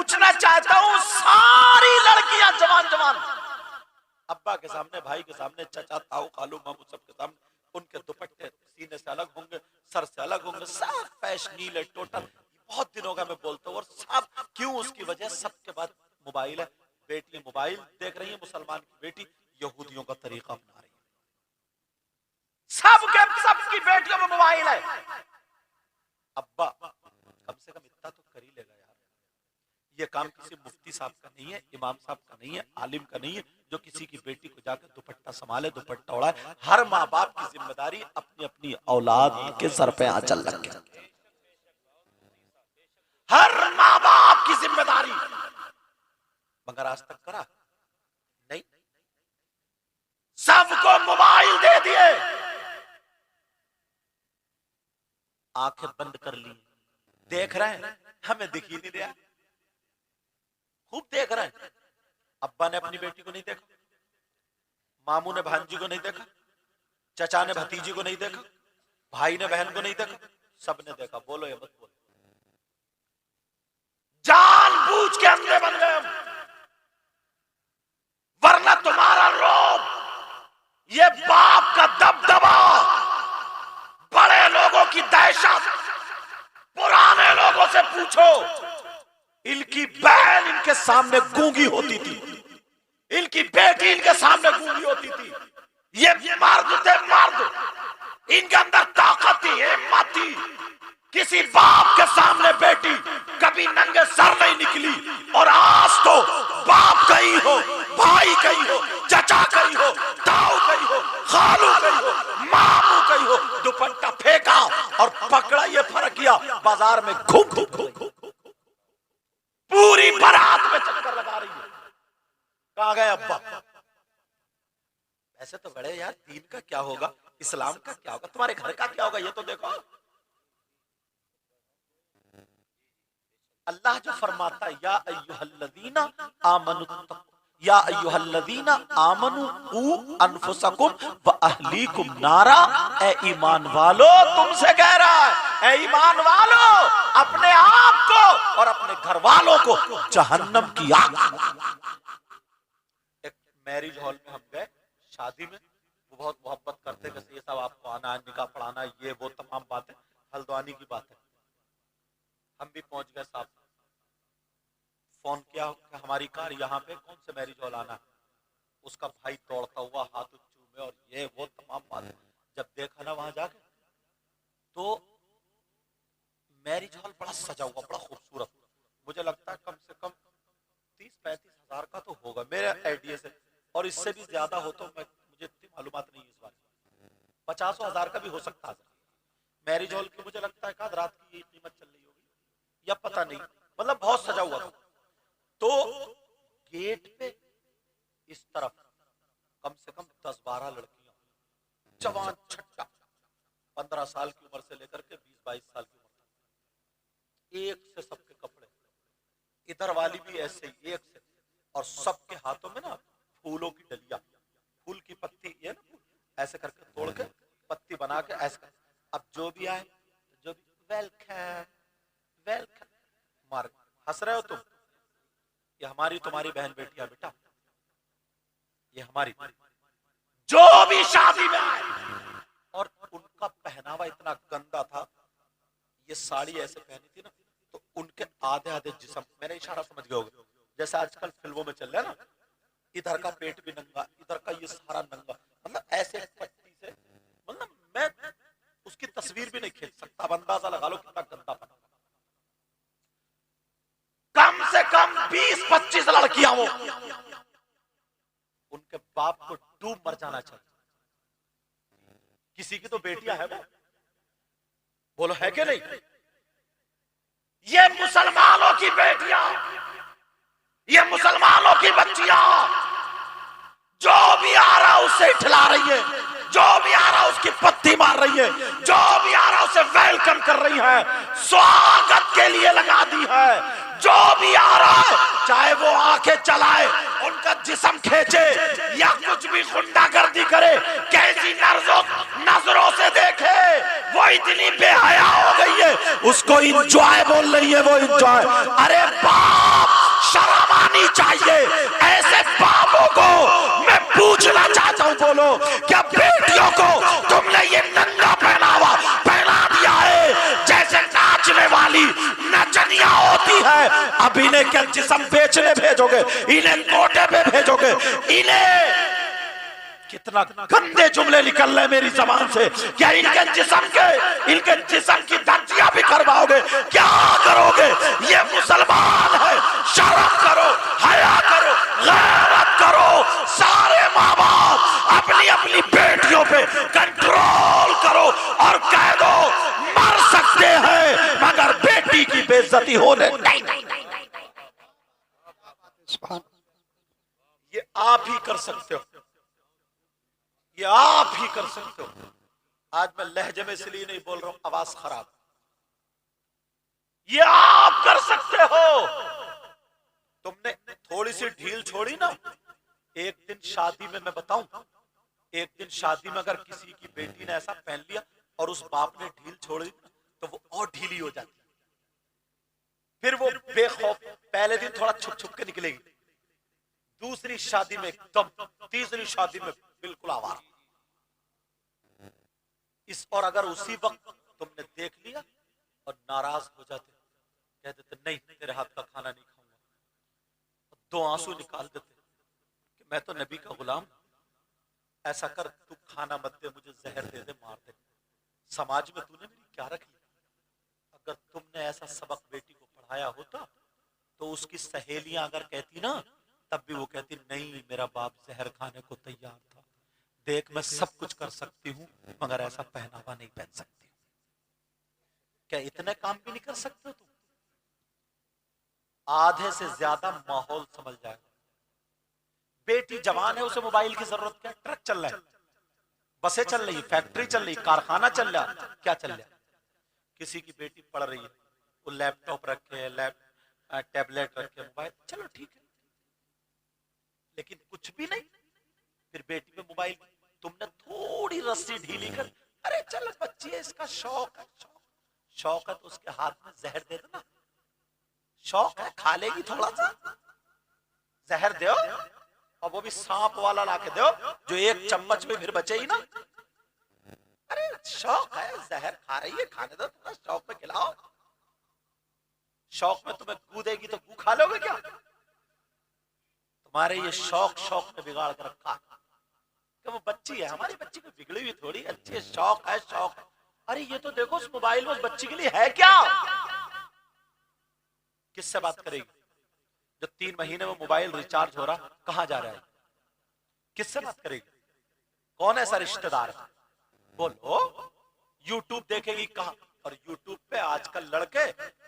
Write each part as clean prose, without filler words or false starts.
पूछना चाहता हूं, सारी लड़कियां जवान जवान अब्बा के सामने, भाई के सामने, चाचा, ताऊ, खालू, मामू सबके सामने, उनके दुपट्टे सीने से अलग होंगे, सर से अलग होंगे, सब फैशनील है टोटल। बहुत दिनों का मैं बोलता हूँ, और सब क्यों? उसकी वजह सबके पास मोबाइल है, बेटी मोबाइल देख रही है, मुसलमान की बेटी यहूदियों का तरीका अपना रही है, सबकी बेटियों में मोबाइल है। अब्बा कम से कम इतना तो कर ही लेगा यार। ये काम किसी मुफ्ती साहब का नहीं है, इमाम साहब का नहीं है, आलिम का नहीं है, जो किसी की बेटी को जाकर दुपट्टा संभाले, दुपट्टा उड़ाए। हर माँ बाप की जिम्मेदारी अपनी अपनी औलाद के सर पे आंचल रखे, हर माँ बाप की जिम्मेदारी। मगर आज तक करा नहीं, सबको मोबाइल दे दिए, आंखें बंद कर ली, देख रहे हैं, हमें दिख ही नहीं रहा, खूब देख रहे हैं। अब्बा ने अपनी बेटी को नहीं देखा, मामू ने भांजी को नहीं देखा, चचा ने भतीजी को नहीं देखा, भाई ने बहन को नहीं देखा, सबने देखा। बोलो या मत बोलो, जानबूझ के अंधे बन गए हम, वरना तुम्हारा रोब, ये बाप का दबदबा, बड़े लोगों की दहशत, पुराने लोगों से पूछो, इनकी बहन इनके सामने गूंगी होती थी, इनकी बेटी इनके सामने गूंगी होती थी। ये मर्द थे, मर्द, इनके अंदर ताकत थी, हिम्मत थी। किसी बाप के सामने बेटी कभी नंगे सर नहीं निकली। और आज तो बाप कहीं हो, भाई कहीं हो, चचा कहीं हो, ताऊ कहीं हो, खालू कहीं हो, मामू कहीं हो, दुपट्टा फेंका और पकड़ा, ये फर्क किया, बाजार में घूम घूम पूरी बारात में चक्कर लगा रही है। कहां गए अब्बा? ऐसे तो बड़े यार, दीन का क्या होगा, इस्लाम का क्या होगा, तुम्हारे घर का क्या होगा, ये तो देखो। अल्लाह जो फरमाता है, या अय्युहल्लज़ीना आमनु, या अय्युहल्लज़ीना आमनु ऊ अनफुसकुम व अहलीकुम नारा, ए ईमान वालो, तुमसे कह रहा है, ए ईमान वालो, अपने आप को और अपने घर वालों को जहन्नम की आग। एक मैरिज हॉल में हम गए, शादी में, वो बहुत मोहब्बत करते, जैसे ये सब आपको आना है, निकाह पढ़ाना, ये वो तमाम बातें, हल्द्वानी की बात है। हम भी पहुंच गए, साहब फोन किया कि हमारी कार यहाँ पे, कौन से मैरिज हॉल आना है। उसका भाई दौड़ता हुआ हाथ चूमे और ये वो तमाम बातें। जब देखा ना वहां जाके, तो मैरिज हॉल बड़ा सजा हुआ, बड़ा खूबसूरत, मुझे लगता है कम से कम 30-35 हजार का तो होगा मेरे आइडिया से, और इससे भी ज्यादा हो तो मुझे इतनी मालूमात नहीं है इस बार। 50 हजार का भी हो सकता है मैरिज हॉल की। मुझे लगता है रात की ये कीमत चल रही होगी या पता नहीं, मतलब बहुत सजा हुआ था। तो गेट पे इस तरफ कम से कम 10-12 लड़कियां, जवान छट्टा, 15 साल की उम्र से लेकर के 20-22 साल की उम्र तक, एक से सबके कपड़े, इधर वाली भी ऐसे ही एक से, और सबके हाथों में ना फूलों की डलिया, फूल की पत्ती, ये ना ऐसे करके तोड़ के पत्ती बना के ऐसे। अब जो भी आए, जो भी वेलकम वेलकम, मार हंस रहे हो तुम, ये हमारी तुम्हारी बहन बेटियां बेटा, ये हमारी, जो भी शादी में आए। और उनका पहनावा इतना गंदा था, ये साड़ी ऐसे पहनी थी ना, तो उनके आधे आधे जिस्म, मेरा इशारा समझ गए होगे, जैसे आजकल फिल्मों में चल रहा है ना, इधर का पेट भी नंगा, इधर का ये सारा नंगा, मतलब ऐसे पट्टी से, मतलब मैं उसकी तस्वीर भी नहीं खींच सकता, अब अंदाजा लगा लो कितना गंदा पना। कम से कम 20-25 लड़कियां वो, उनके बाप को डूब मर जाना चाहिए। किसी की तो बेटियां है वो, बोलो है कि नहीं? ये मुसलमानों की बेटियां, ये मुसलमानों की बच्चियां, जो भी आ रहा उसे इठला रही है, जो भी आ रहा उसकी पत्ती मार रही है, जो भी आ रहा उसे वेलकम कर रही है, स्वागत के लिए लगा दी है। जो भी आ रहा है, चाहे वो आंखें चलाए, उनका जिस्म खींचे, या कुछ भी गुंडागर्दी करे, कैसी नजरों से देखे, वो इतनी बेहया हो गई है, उसको इंजॉय बोल रही है, वो इंजॉय। अरे बाप बोलो, क्या बेटियों को तुमने ये नंगा पहना दिया है जैसे नाचने वाली नचनिया होती है? अब इन्हें क्या जिस्म बेचने भेजोगे? इन्हें कोटे पे भेजोगे? इन्हें कितना गंदे जुमले निकल रहे मेरी जबान से। क्या इनके जिस्म की धज्जियां भी करवाओगे? क्या करोगे? ये मुसलमान है, शर्म करो, हया करो, गैरत करो। सारे माँ बाप अपनी अपनी बेटियों पे कंट्रोल करो और कह दो मर सकते हैं मगर बेटी की बेइज्जती होने नहीं। ये आप ही कर सकते हो, ये आप ही कर सकते हो। आज मैं लहजे में इसलिए नहीं बोल रहा हूं, आवाज खराब। ये आप कर सकते हो। तुमने थोड़ी सी ढील छोड़ी ना, एक दिन शादी में मैं बताऊं, एक दिन शादी में अगर किसी की बेटी ने ऐसा पहन लिया और उस बाप ने ढील छोड़ी तो वो और ढीली हो जाती, फिर वो बेखौफ पहले दिन थोड़ा छुप छुप के निकलेगी, दूसरी शादी में एकदम, तीसरी शादी में बिल्कुल आवारा। और अगर उसी वक्त तुमने देख लिया और नाराज हो जाते, कह देते नहीं तेरे हाथ का खाना नहीं खाऊंगा, दो आंसू निकाल देते कि मैं तो नबी का गुलाम, ऐसा कर तू खाना मत दे, मुझे जहर दे दे, मार दे, समाज में तूने मेरी क्या रख लिया। अगर तुमने ऐसा सबक बेटी को पढ़ाया होता तो उसकी सहेलियां अगर कहती ना, तब भी वो कहती नहीं मेरा बाप जहर खाने को तैयार था, देख मैं सब कुछ कर सकती हूँ मगर ऐसा पहनावा नहीं पहन सकती। क्या इतने काम भी नहीं कर सकते तुम? आधे से ज्यादा माहौल समझ जाए। बेटी जवान है, उसे मोबाइल की जरूरत क्या? ट्रक चल रहा है, बसें चल रही, फैक्ट्री चल रही, कारखाना चल रहा, क्या चल रहा? किसी की बेटी पढ़ रही है, वो लैपटॉप रखे, टैबलेट रखे, मोबाइल, चलो ठीक है, लेकिन कुछ भी नहीं। फिर बेटी पे मोबाइल, तुमने थोड़ी रस्सी ढीली कर, अरे चल बच्ची है, इसका शौक है, शौक है तो उसके हाथ में जहर दे दो ना। शौक है, खा लेगी थोड़ा सा, जहर दो, और वो भी सांप वाला लाके दो जो एक चम्मच में फिर बचे ही ना। अरे शौक है, जहर खा रही है, खाने दो, थोड़ा शौक में खिलाओ। शौक में तुम्हें कूदेगी तो गू खा लोगे क्या? तुम्हारे ये शौक में बिगाड़ कर रखा कि वो बच्ची है, हमारी बच्ची को बिगड़ी हुई थोड़ी, अच्छी है, शौक है, शौक है। अरे ये तो देखो उस मोबाइल में उस बच्ची के लिए है क्या? किससे बात करेगी? जो 3 महीने में मोबाइल रिचार्ज हो रहा, कहां जा रहा है? किससे बात करेगी? कौन ऐसा रिश्तेदार है? बोलो। यूट्यूब देखेगी कहां? और यूट्यूब पे आजकल लड़के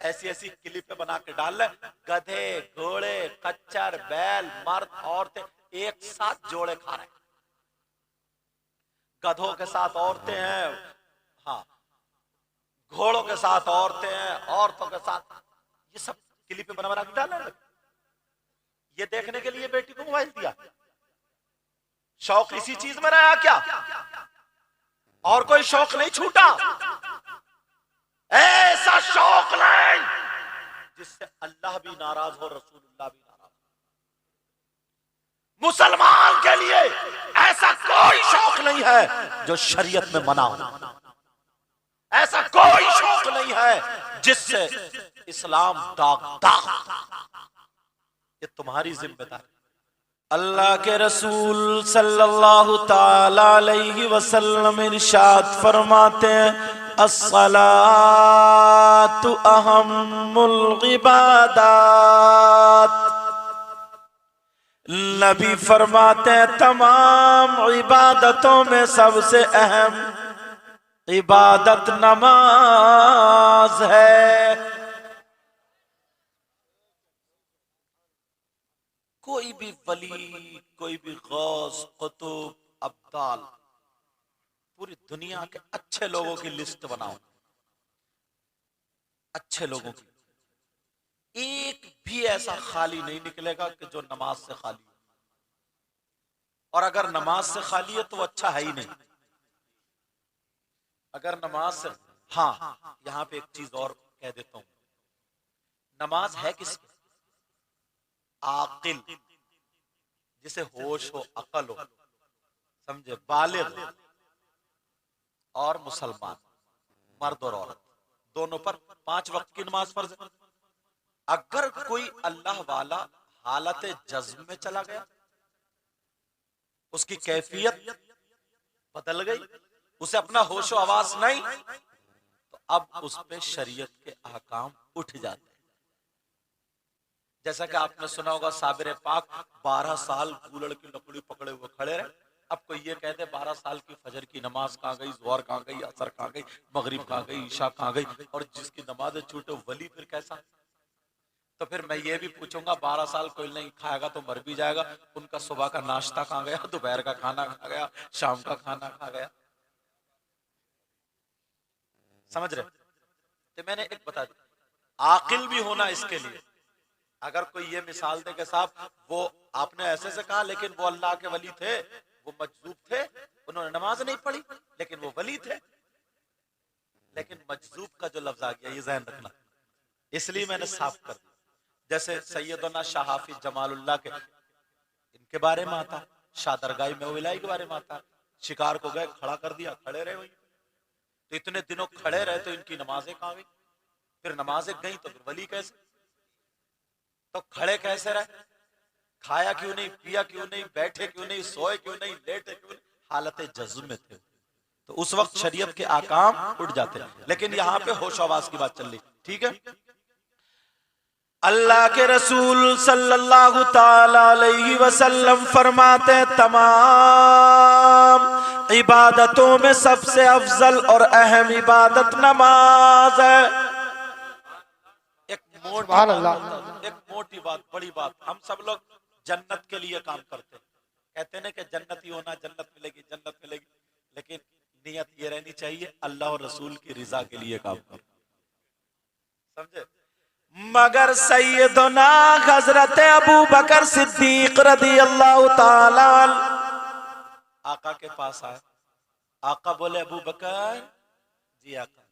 ऐसी ऐसी क्लिपें बना के डाल रहे, गधे, घोड़े, कच्चर, बैल, मर्द, औरतें एक साथ जोड़े खा रहे हैं। गधों के साथ औरतें हैं, हाँ, घोड़ों के साथ औरतें हैं, औरतों के साथ, ये सब क्लिपें बना बना के डाल रहे। ये देखने के लिए बेटी को मोबाइल दिया? शौक इसी चीज में रहा क्या? और कोई शौक नहीं छूटा? ऐसा शौक नहीं जिससे अल्लाह भी नाराज हो, रसूलुल्लाह भी नाराज हो। मुसलमान के लिए ऐसा कोई शौक नहीं है जो शरीयत में मना हो। ऐसा कोई शौक नहीं है जिससे इस्लाम दाग। ये तुम्हारी जिम्मेदारी। अल्लाह के रसूल सल्लल्लाहु ताला अलैहि वसल्लम इरशाद फरमाते हैं, अस्सलातु अहम्मुल इबादात। नबी फरमाते हैं तमाम इबादतों में सबसे अहम इबादत नमाज है। कोई भी वली, कोई भी गौस, कुतुब, अब्दाल, पूरी दुनिया के अच्छे लोगों की लिस्ट बनाओ, अच्छे लोगों की, एक भी ऐसा खाली नहीं निकलेगा कि जो नमाज से खाली हो। और अगर नमाज से खाली है तो वो अच्छा है ही नहीं। अगर नमाज से, हाँ, यहां पे एक चीज और कह देता हूं, नमाज है किसकी? आकिल, जिसे होश हो, अकल हो, समझे, बालिग और मुसलमान, मर्द और औरत दोनों पर 5 वक्त की नमाज फर्ज है। अगर कोई अल्लाह वाला हालत जज्ब में चला गया, उसकी कैफियत बदल गई, उसे अपना होशो आवाज नहीं, तो अब उस पे शरीयत के अहकाम उठ जाते हैं। जैसा कि आपने सुना होगा साबिर पाक 12 साल कूलड़ की लकड़ी पकड़े हुए खड़े रहे। अब कोई ये कहते 12 साल की फजर की नमाज कहाँ गई, जोहर कहाँ गई, असर कहाँ गई, मगरिब कहाँ गई, ईशा कहाँ गई, और जिसकी नमाज छूटे वली फिर कैसा? तो फिर मैं ये भी पूछूंगा 12 साल कोई नहीं खाएगा तो मर भी जाएगा, उनका सुबह का नाश्ता कहाँ गया, दोपहर का खाना कहाँ गया, शाम का खाना कहाँ गया? समझ रहे? तो मैंने एक बता दिया, आकिल भी होना इसके लिए। अगर कोई ये मिसाल दे कि साहब वो आपने ऐसे से कहा लेकिन वो अल्लाह के वली थे, वो मजजूब थे, उन्होंने नमाज नहीं पढ़ी लेकिन वो वली थे। लेकिन मजजूब का जो लफ्ज आ गया ये ज़हन रखना, इसलिए मैंने साफ कर दिया। जैसे सैयदना शाह हाफिज जमालुल्लाह के इनके बारे में आता, शादरगाही में विलाई के बारे में आता, शिकार को गए खड़ा कर दिया, खड़े रहे वही, तो इतने दिनों खड़े रहे तो इनकी नमाजें कहाँ गई? फिर नमाजें गई तो फिर वली कैसे? तो खड़े कैसे रहे? खाया क्यों नहीं, पिया क्यों नहीं, बैठे क्यों नहीं, सोए क्यों नहीं, लेटे क्यों नहीं? हालत जज्ब में थे, तो उस वक्त शरीयत के आकाम उठ जाते हैं। लेकिन यहाँ पे होश आवाज की बात चल रही, ठीक है? अल्लाह के रसूल सल्लल्लाहु ताला अलैहि वसल्लम फरमाते हैं तमाम इबादतों में सबसे अफजल और अहम इबादत नमाज है। एक मोटी बात, बड़ी बात, हम सब लोग जन्नत के लिए काम करते हैं, कहते हैं कि जन्नती होना, जन्नत मिलेगी, जन्नत मिलेगी, लेकिन नियत ये रहनी चाहिए अल्लाह और रसूल की रिजा के लिए काम करो, समझे? मगर सैयदना हजरत अबू बकर सिद्दीक रदी अल्लाह ताला आका के पास आए। आका बोले अबू बकर जी, आका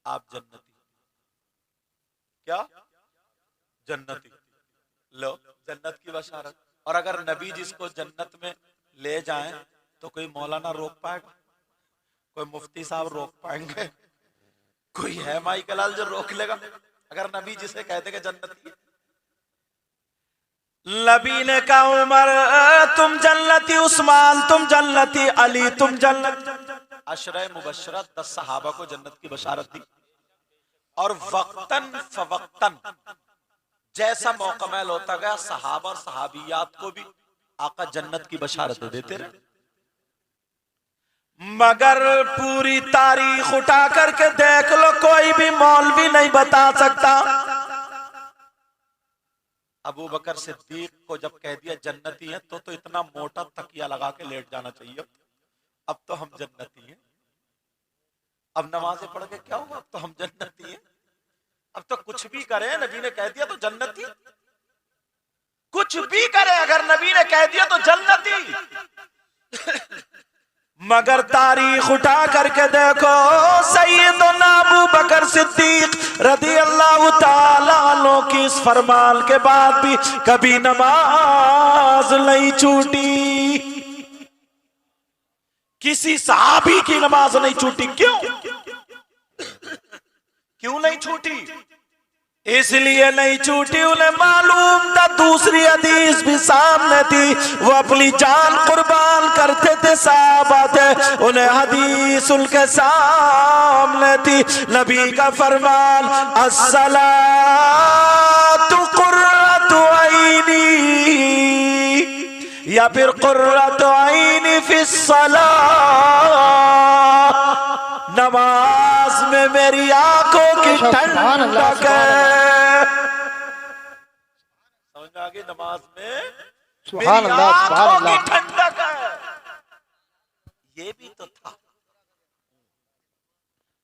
आप जन्नती? क्या जन्नती? लो जन्नत की बशारत। और अगर नबी जिसको जन्नत में ले जाएं तो कोई मौलाना रोक पाएगा? कोई मुफ्ती साहब रोक पाएंगे? कोई है माई कलाल जो रोक लेगा अगर नबी जिसे कहते कि जन्नती? नबी ने कहा उमर तुम जन्नती, उस्मान तुम जन्नती, अली तुम जन्नती। अशरे मुबशरत 10 सहाबा को जन्नत की बशारत दी, और वक्तन फवक्तन जैसा मौका मैल होता गया सहाबा और सहाबियात को भी आका जन्नत की बशारत देते रहे। मगर पूरी तारीख उठा करके देख लो, कोई भी मौलवी नहीं बता सकता। अबू बकर सिद्दीक को जब कह दिया जन्नती है तो इतना मोटा तकिया लगा के लेट जाना चाहिए, अब तो हम जन्नती हैं, अब नमाजें पढ़ के क्या हुआ, अब तो हम जन्नती हैं, अब तो कुछ भी करें, नबी ने कह दिया तो जन्नती, कुछ भी करे अगर नबी ने कह दिया तो जन्नती। मगर तारीख उठा करके देखो, सैयदना अबू बकर सिद्दीक रदी अल्लाह ताला अन्हु की इस फरमान के बाद भी कभी नमाज नहीं छूटी, किसी सहाबी की नमाज नहीं छूटी। क्यों क्यों नहीं छूटी? इसलिए नहीं छूटी, उन्हें मालूम था दूसरी हदीस भी सामने थी, वो अपनी जान कुर्बान करते थे, साहबा थे, उन्हें हदीस उनके सामने थी। नबी का फरमान अस्सलातु कुर्रतु ऐनी, या फिर कुर्रतु ऐनी फिस्सलाह, नमाज में मेरी आंखों की ठंडक है। समझ में आ गई? नमाज में मेरी आंखों की ठंडक है, ये भी तो था।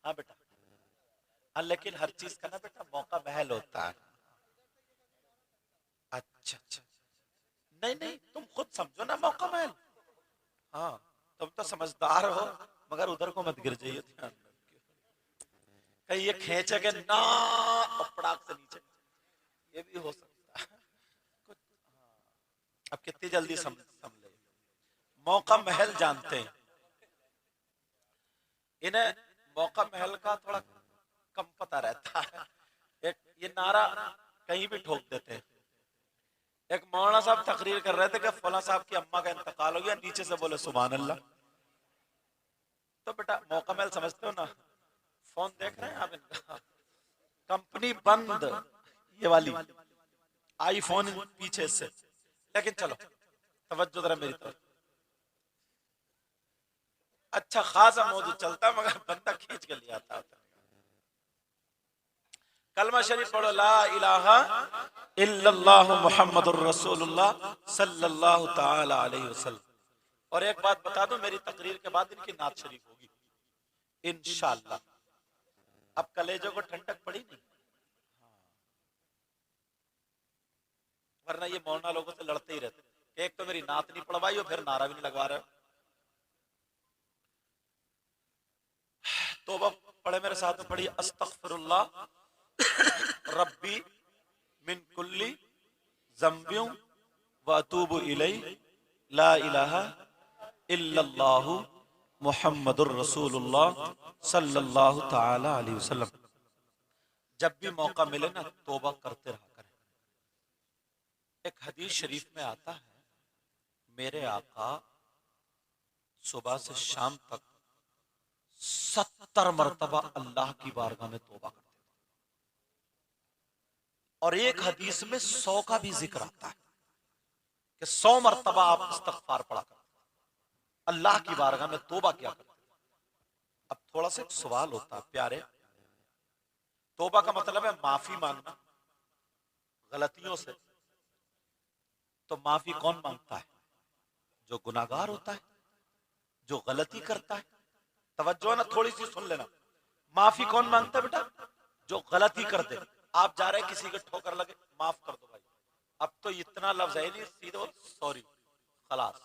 हाँ बेटा, हाँ, लेकिन हर चीज का ना बेटा मौका महल होता है। अच्छा अच्छा, नहीं नहीं, तुम खुद समझो ना मौका महल। हाँ, तुम तो समझदार हो, मगर उधर को मत गिर जाइए, ध्यान कहीं ये खींचेगे ना पड़ाक से नीचे, ये भी हो सकता है। अब कितनी जल्दी समझ ले। मौका महल जानते हैं, इन्हें मौका महल का थोड़ा कम पता रहता है। एक ये नारा कहीं भी ठोक देते हैं। एक मौलाना साहब तकरीर कर रहे थे कि फला साहब की अम्मा का इंतकाल हो गया, नीचे से बोले सुभान अल्लाह। तो बेटा मौका महल समझते हो ना, फोन देख रहे हैं आप इनका, कंपनी बंद ये वाली, आईफोन पीछे से। लेकिन चलो तवज्जो जरा मेरी तरफ। अच्छा खासा मौजूद चलता मगर बंदा खींच के लिया आता। कलमा शरीफ पढ़ो, ला इलाहा इल्लल्लाह मुहम्मदुर रसूलुल्लाह सल्लल्लाहु ताला अलैहि वसल्लम। और एक बात बता दूं, मेरी तकरीर के बाद इनकी नात शरीफ होगी इंशाअल्लाह। अब कलेजों को ठंडक पड़ी नहीं, वरना ये मौलाना लोगों से लड़ते ही रहते। एक तो मेरी नात नहीं पढ़वाई और फिर नारा भी नहीं लगवा रहे हो। तौबा पढ़े मेरे साथ में, पढ़िए अस्तगफिरुल्लाह रब्बी मिन कुल्ली ज़ंबियों व अतूबु इलैहि ला इलाहा इल्लल्लाहु मुहम्मदुर रसूलुल्लाह सल्लल्लाहु ताला अलैहि वसल्लम। जब भी मौका मिले ना तौबा करते रहा करें। एक हदीस शरीफ में आता है, मेरे आका सुबह से शाम तक 70 मरतबा अल्लाह की बारगाह में तौबा करते थे। और एक हदीस में 100 का भी जिक्र आता है कि 100 मरतबा आप इस्तगफार पढ़ा करते, अल्लाह की बारगाह में तौबा किया करते। अब थोड़ा सा एक सवाल होता है प्यारे, तौबा का मतलब है माफी मांगना गलतियों से। तो माफी कौन मांगता है? जो गुनाहगार होता है, जो गलती करता है। तवज्जो ना, थोड़ी सी सुन लेना। माफी कौन मांगता है बेटा? जो गलती कर दे। आप जा रहे हैं, किसी के ठोकर लगे, माफ कर दो भाई, अब तो इतना लफ्ज है नहीं, सीधे सॉरी खलास।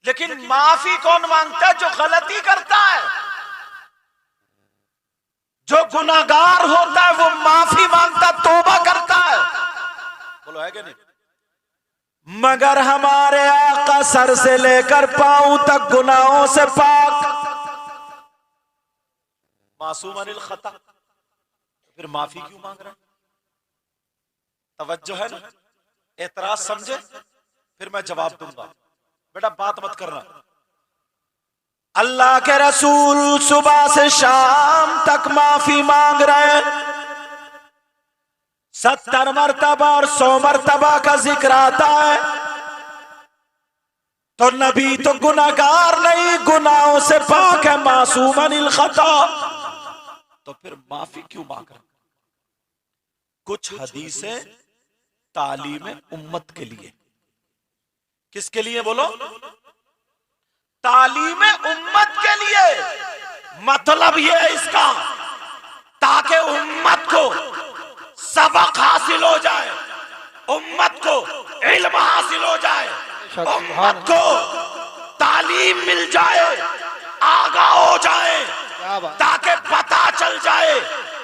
लेकिन माफी कौन मांगता है? जो गलती करता है, जो गुनाहगार होता है वो माफी मांगता, तौबा करता है। बोलो है कि नहीं? मगर हमारे आका सर से लेकर पांव तक गुनाहों से पाक, मासूम अनिल खता, फिर माफी क्यों मांग रहे हैं? तवज्जो है ना? एतराज समझे, फिर मैं जवाब दूंगा। बेटा बात मत करना। अल्लाह के रसूल सुबह से शाम तक माफी मांग रहे हैं। 70 मरतबा और 100 मरतबा का जिक्र आता है। तो नबी तो गुनाहगार नहीं, गुनाहों से पाक है, मासूम अनिल खता। तो फिर माफी क्यों मांग रहे? कुछ हदीसें तालीम उम्मत के लिए। किसके लिए बोलो? तालीम उम्मत के लिए। मतलब यह है इसका, ताकि उम्मत को सबक हासिल हो जाए, उम्मत को इल्म हासिल हो जाए, उम्मत को तालीम मिल जाए, आगा हो जाए, ताकि पता चल जाए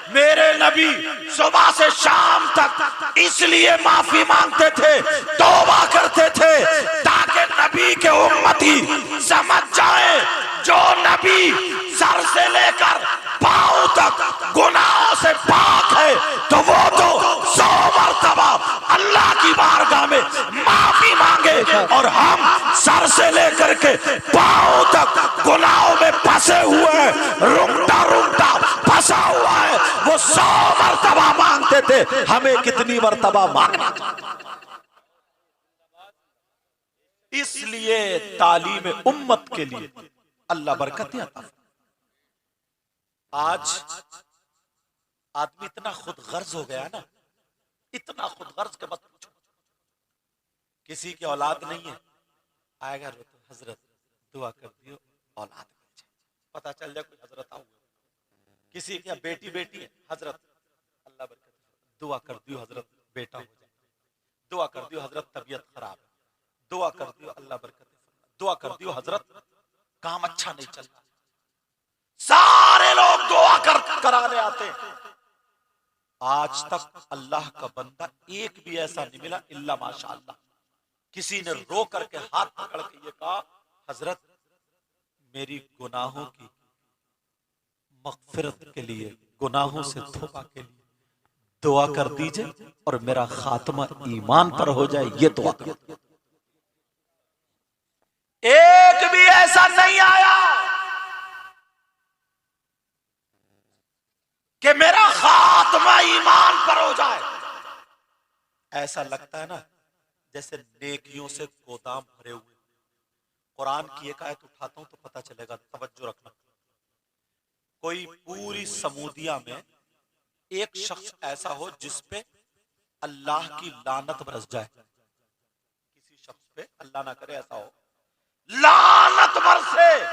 मेरे नबी सुबह से शाम तक इसलिए माफी मांगते थे, तौबा करते थे, ताकि नबी के उम्मती समझ जाए जो नबी सर से लेकर पांव तक गुनाहों से पाक है, तो वो तो 100 मरतबा अल्लाह की बारगाह में माफी मांगे। और हम सर से लेकर के पांव तक गुनाहों में फंसे हुए हैं, रुकता रुकता फंसा हुआ है, वो 100 मरतबा मांगते थे। हमें कितनी मरतबा मांगना? इसलिए तालीम उम्मत के लिए अल्लाह बरकतें अता। आज आदमी इतना खुद गर्ज हो गया ना, इतना खुद गर्ज के मत पूछो। किसी की औलाद नहीं है, आएगा तो हजरत दुआ कर दियो औलाद मिल जाए, पता चल जाए कोई हजरत आओ। किसी की बेटी बेटी है, हजरत अल्लाह बरकत, दुआ कर दियो हजरत बेटा हो जाए, दुआ कर दियो हजरत तबीयत खराब है, दुआ कर दियो अल्लाह बरकत, दुआ कर दियो हजरत काम अच्छा नहीं चल रहा। सारे लोग दुआ कराने आते। आज तक अल्लाह का बंदा एक भी ऐसा नहीं मिला इल्ला माशाअल्लाह किसी ने रो करके हाथ पकड़ के ये कहा, हजरत मेरी गुनाहों की मगफिरत के लिए, गुनाहों से तौबा के लिए दुआ कर दीजिए और मेरा खात्मा ईमान पर हो जाए, ये दुआ कर। एक भी ऐसा नहीं आया कि मेरा खात्मा ईमान पर हो जाए। ऐसा लगता है ना जैसे नेकियों से गोदाम भरे हुए। कुरान की एक आयत उठाता हूं तो पता चलेगा, तवज्जो रखना। कोई पूरी समूदिया में एक शख्स ऐसा हो जिसपे अल्लाह की लानत बरस जाए, किसी शख्स पे अल्लाह ना करे ऐसा हो, लानत बरसे,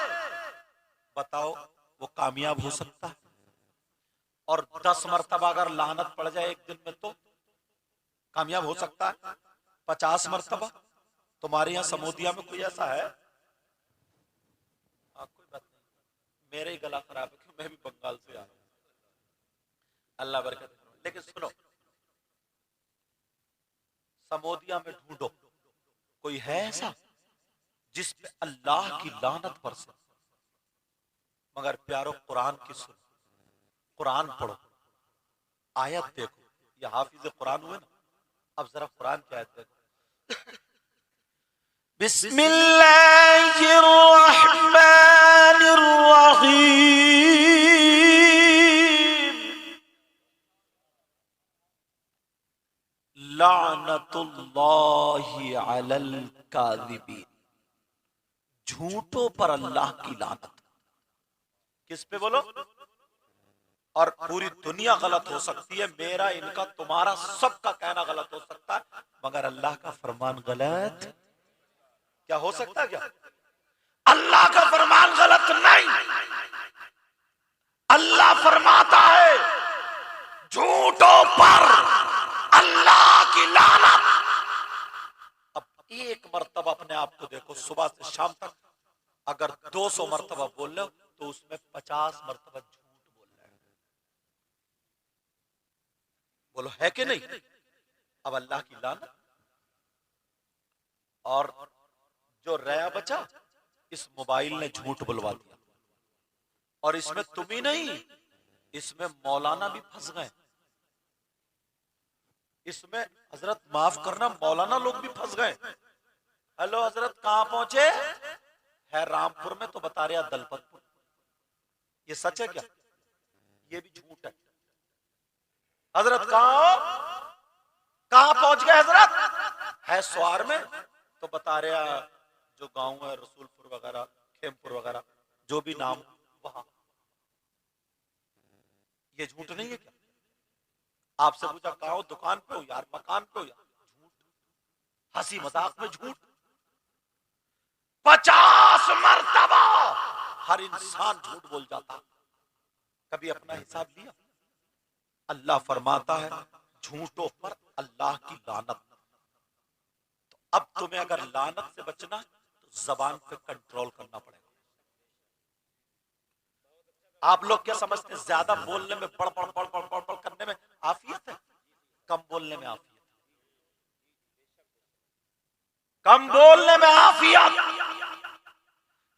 बताओ वो कामयाब हो सकता है? और 10 मरतबा अगर लानत पड़ जाए एक दिन में तो कामयाब हो सकता है? 50 मरतबा? तुम्हारे यहाँ समूदिया में कोई ऐसा है? कोई बात नहीं, मेरे ही गला खराब है कि मैं भी बंगाल से आ रहा हूं, अल्लाह बरकत। लेकिन सुनो, समूदिया में ढूंढो कोई है ऐसा जिस पे अल्लाह की लानत बरसे। मगर प्यारो कुरान की सुनो, कुरान पढ़ो, आयत देखो। ये हाफिज कुरान हुए ना, अब जरा कुरान की आयत देखो। बिस्मिल्लाहिर्रहमानिर्रहीम, लानतुल्लाहि अलल काज़िबीन, झूठों पर अल्लाह की लानत। किस पे बोलो? और पूरी दुनिया गलत हो सकती है, मेरा इनका तुम्हारा सबका कहना गलत हो सकता है, मगर अल्लाह का फरमान गलत क्या हो सकता है? क्या अल्लाह का फरमान गलत नहीं? अल्लाह फरमाता है झूठों पर अल्लाह की लानत। अब एक मर्तबा अपने आप को देखो, सुबह से शाम तक अगर 200 मर्तबा बोल लो तो उसमें 50 मर्तबा झूठ बोल रहे हैं। बोलो है कि नहीं? अब अल्लाह की लानत। और जो रया बचा, इस मोबाइल ने झूठ बुलवा दिया। और इसमें तुम ही नहीं, इसमें मौलाना भी फंस गए, इसमें हजरत माफ करना मौलाना लोग भी फंस गए। हेलो हजरत कहां पहुंचे? है रामपुर में, तो बता रहे दलपतपुर। ये सच है क्या? ये भी झूठ है। हजरत कहां पहुंच गए हजरत? है स्वार में, तो बता रहे जो गांव है रसूलपुर वगैरह, खेमपुर वगैरह, जो भी नाम वहां। ये झूठ नहीं है क्या? आपसे पूछा कहां हो? दुकान पे हो यार, मकान पे हो यार, झूठ। हंसी मजाक में झूठ। 50 मर्तबा हर इंसान झूठ बोल जाता। कभी अपना हिसाब लिया? अल्लाह फरमाता है झूठों पर अल्लाह की लानत। तो अब तुम्हें अगर लानत से बचना तो जबान पे कंट्रोल करना पड़ेगा। आप लोग क्या समझते हैं ज्यादा बोलने में, पढ़ पढ़ पढ़ पढ़ पढ़ पढ़ करने में आफियत है? कम बोलने में आफियत। कम बोलने में आफियत,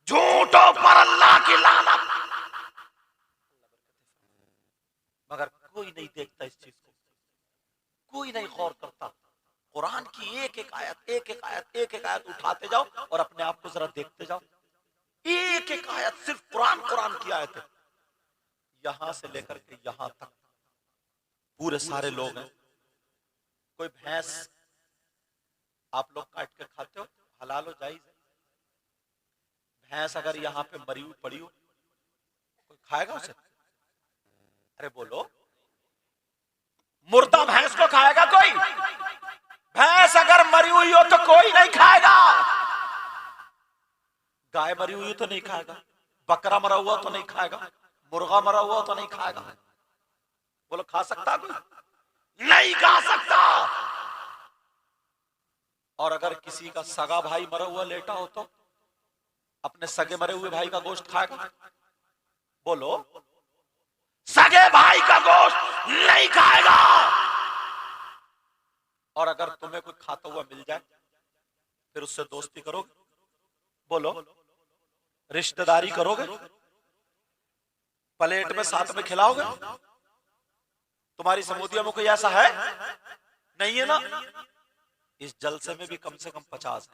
झूठों पर अल्लाह की लानत। मगर कोई नहीं देखता इस चीज को, कोई नहीं गौर करता। कुरान की एक एक आयत, एक एक आयत, एक एक आयत उठाते जाओ और अपने आप को जरा देखते जाओ। एक एक आयत, सिर्फ कुरान कुरान की आयत है। यहां से लेकर के यहां तक पूरे सारे लोग हैं। कोई भैंस आप लोग काट के खाते हो, हलाल हो जायज है? भैंस अगर यहाँ पे मरी हुई पड़ी हो, कोई खाएगा उसे? अरे बोलो, मुर्दा भैंस को खाएगा कोई? भैंस अगर मरी हुई हो तो कोई नहीं खाएगा। गाय मरी हुई तो नहीं खाएगा, बकरा मरा हुआ तो नहीं खाएगा, मुर्गा मरा हुआ तो नहीं खाएगा। बोलो खा सकता कोई? नहीं खा सकता। और अगर किसी का सगा भाई मरा हुआ लेटा हो तो अपने सगे मरे हुए भाई का गोश्त खाएगा? बोलो, सगे भाई का गोश्त नहीं खाएगा। और अगर तुम्हें कोई खाता हुआ मिल जाए फिर उससे दोस्ती करोगे? बोलो, रिश्तेदारी करोगे? प्लेट में साथ में खिलाओगे? तुम्हारी समुदियों में कोई ऐसा है? नहीं है ना? इस जलसे में भी कम से कम 50 है।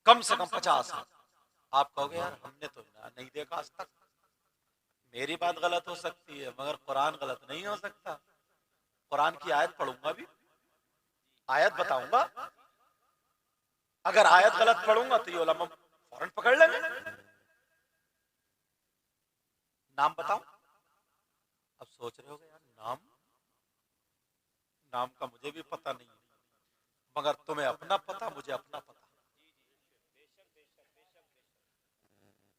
कम से कम 50 है। आप कहोगे यार हमने तो नहीं देखा आज तक। मेरी बात गलत हो सकती है मगर कुरान गलत नहीं हो सकता। कुरान की आयत पढ़ूंगा भी, आयत बताऊंगा। अगर आयत गलत पढ़ूंगा तो ये उलमा फौरन पकड़ लेंगे। नाम बताओ। अब सोच रहे होगे यार नाम, नाम का मुझे भी पता नहीं है मगर तुम्हें अपना पता, मुझे अपना पता।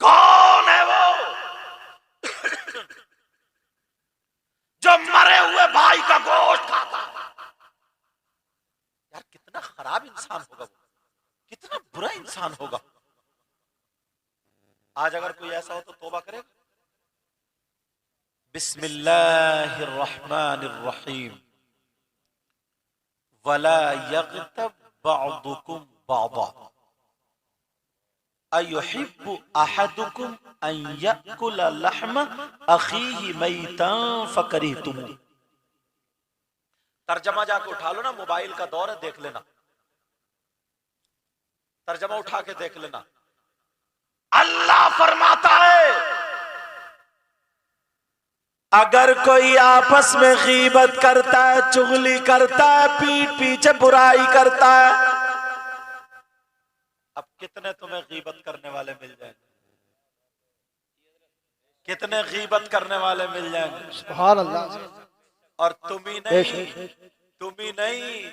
कौन है वो जो मरे हुए भाई का गोश्त खाता है? यार कितना खराब इंसान होगा वो, कितना बुरा इंसान होगा। आज अगर कोई ऐसा हो तो तौबा करेगा। बिस्मिल्लाहिर्रहमानिर्रहीम। वला यग़्तब बअदुकुम बअदा अयुहिब्बु अहदुकुम अन यअकुल लहम अखीहि मैतन फकरिहतुम। तर्जमा जाके उठा लो ना, मोबाइल का दौर है, देख लेना, तर्जमा उठा के देख लेना। अल्लाह फरमाता है अगर कोई आपस में गीबत करता है, चुगली करता है, पीठ पीछे बुराई करता है, अब कितने तुम्हें गीबत करने वाले मिल जाएंगे? कितने गीबत करने वाले मिल जाएंगे? सुभान अल्लाह। और तुम ही नहीं,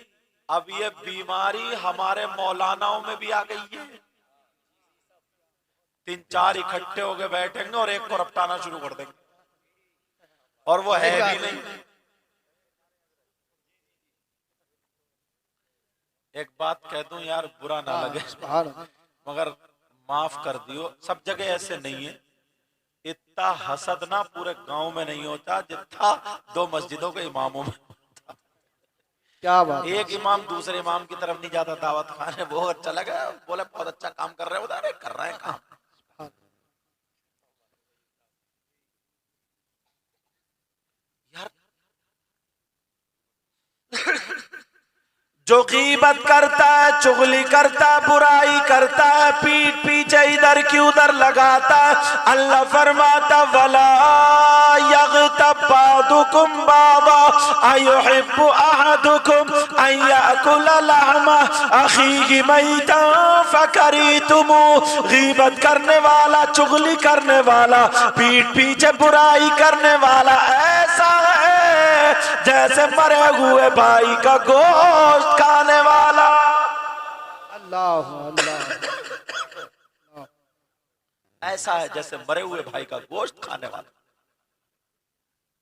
अब ये बीमारी हमारे मौलानाओं में भी आ गई है। 3-4 इकट्ठे होके बैठेंगे और एक को रपटाना शुरू कर देंगे और वो है भी नहीं। एक बात कह दूं यार, बुरा ना लगे मगर माफ कर दियो, सब जगह ऐसे नहीं है। इतना हसद ना पूरे गांव में नहीं होता जितना 2 मस्जिदों के इमामों में होता। क्या बात। एक इमाम दूसरे इमाम की तरफ नहीं जाता दावत खाने, बहुत अच्छा लगा, बोले बहुत अच्छा काम कर रहे हो उधर, कर रहे हैं काम। यार जो गीबत करता है, चुगली करता है, बुराई करता है, पीठ पीछे इधर की उधर लगाता है, अल्लाह फरमाता वला यग़्तब बअदुकुम बअदा अयुहिब्बु अहदुकुम अन यअकुल लहम अखीहि मैतन फकरिहतुम। गीबत करने वाला, चुगली करने वाला, पीठ पीछे बुराई करने वाला ऐसा है जैसे मरे हुए भाई का गोश्त खाने वाला। अल्लाह अल्लाह। ऐसा है जैसे मरे हुए भाई का गोश्त खाने वाला।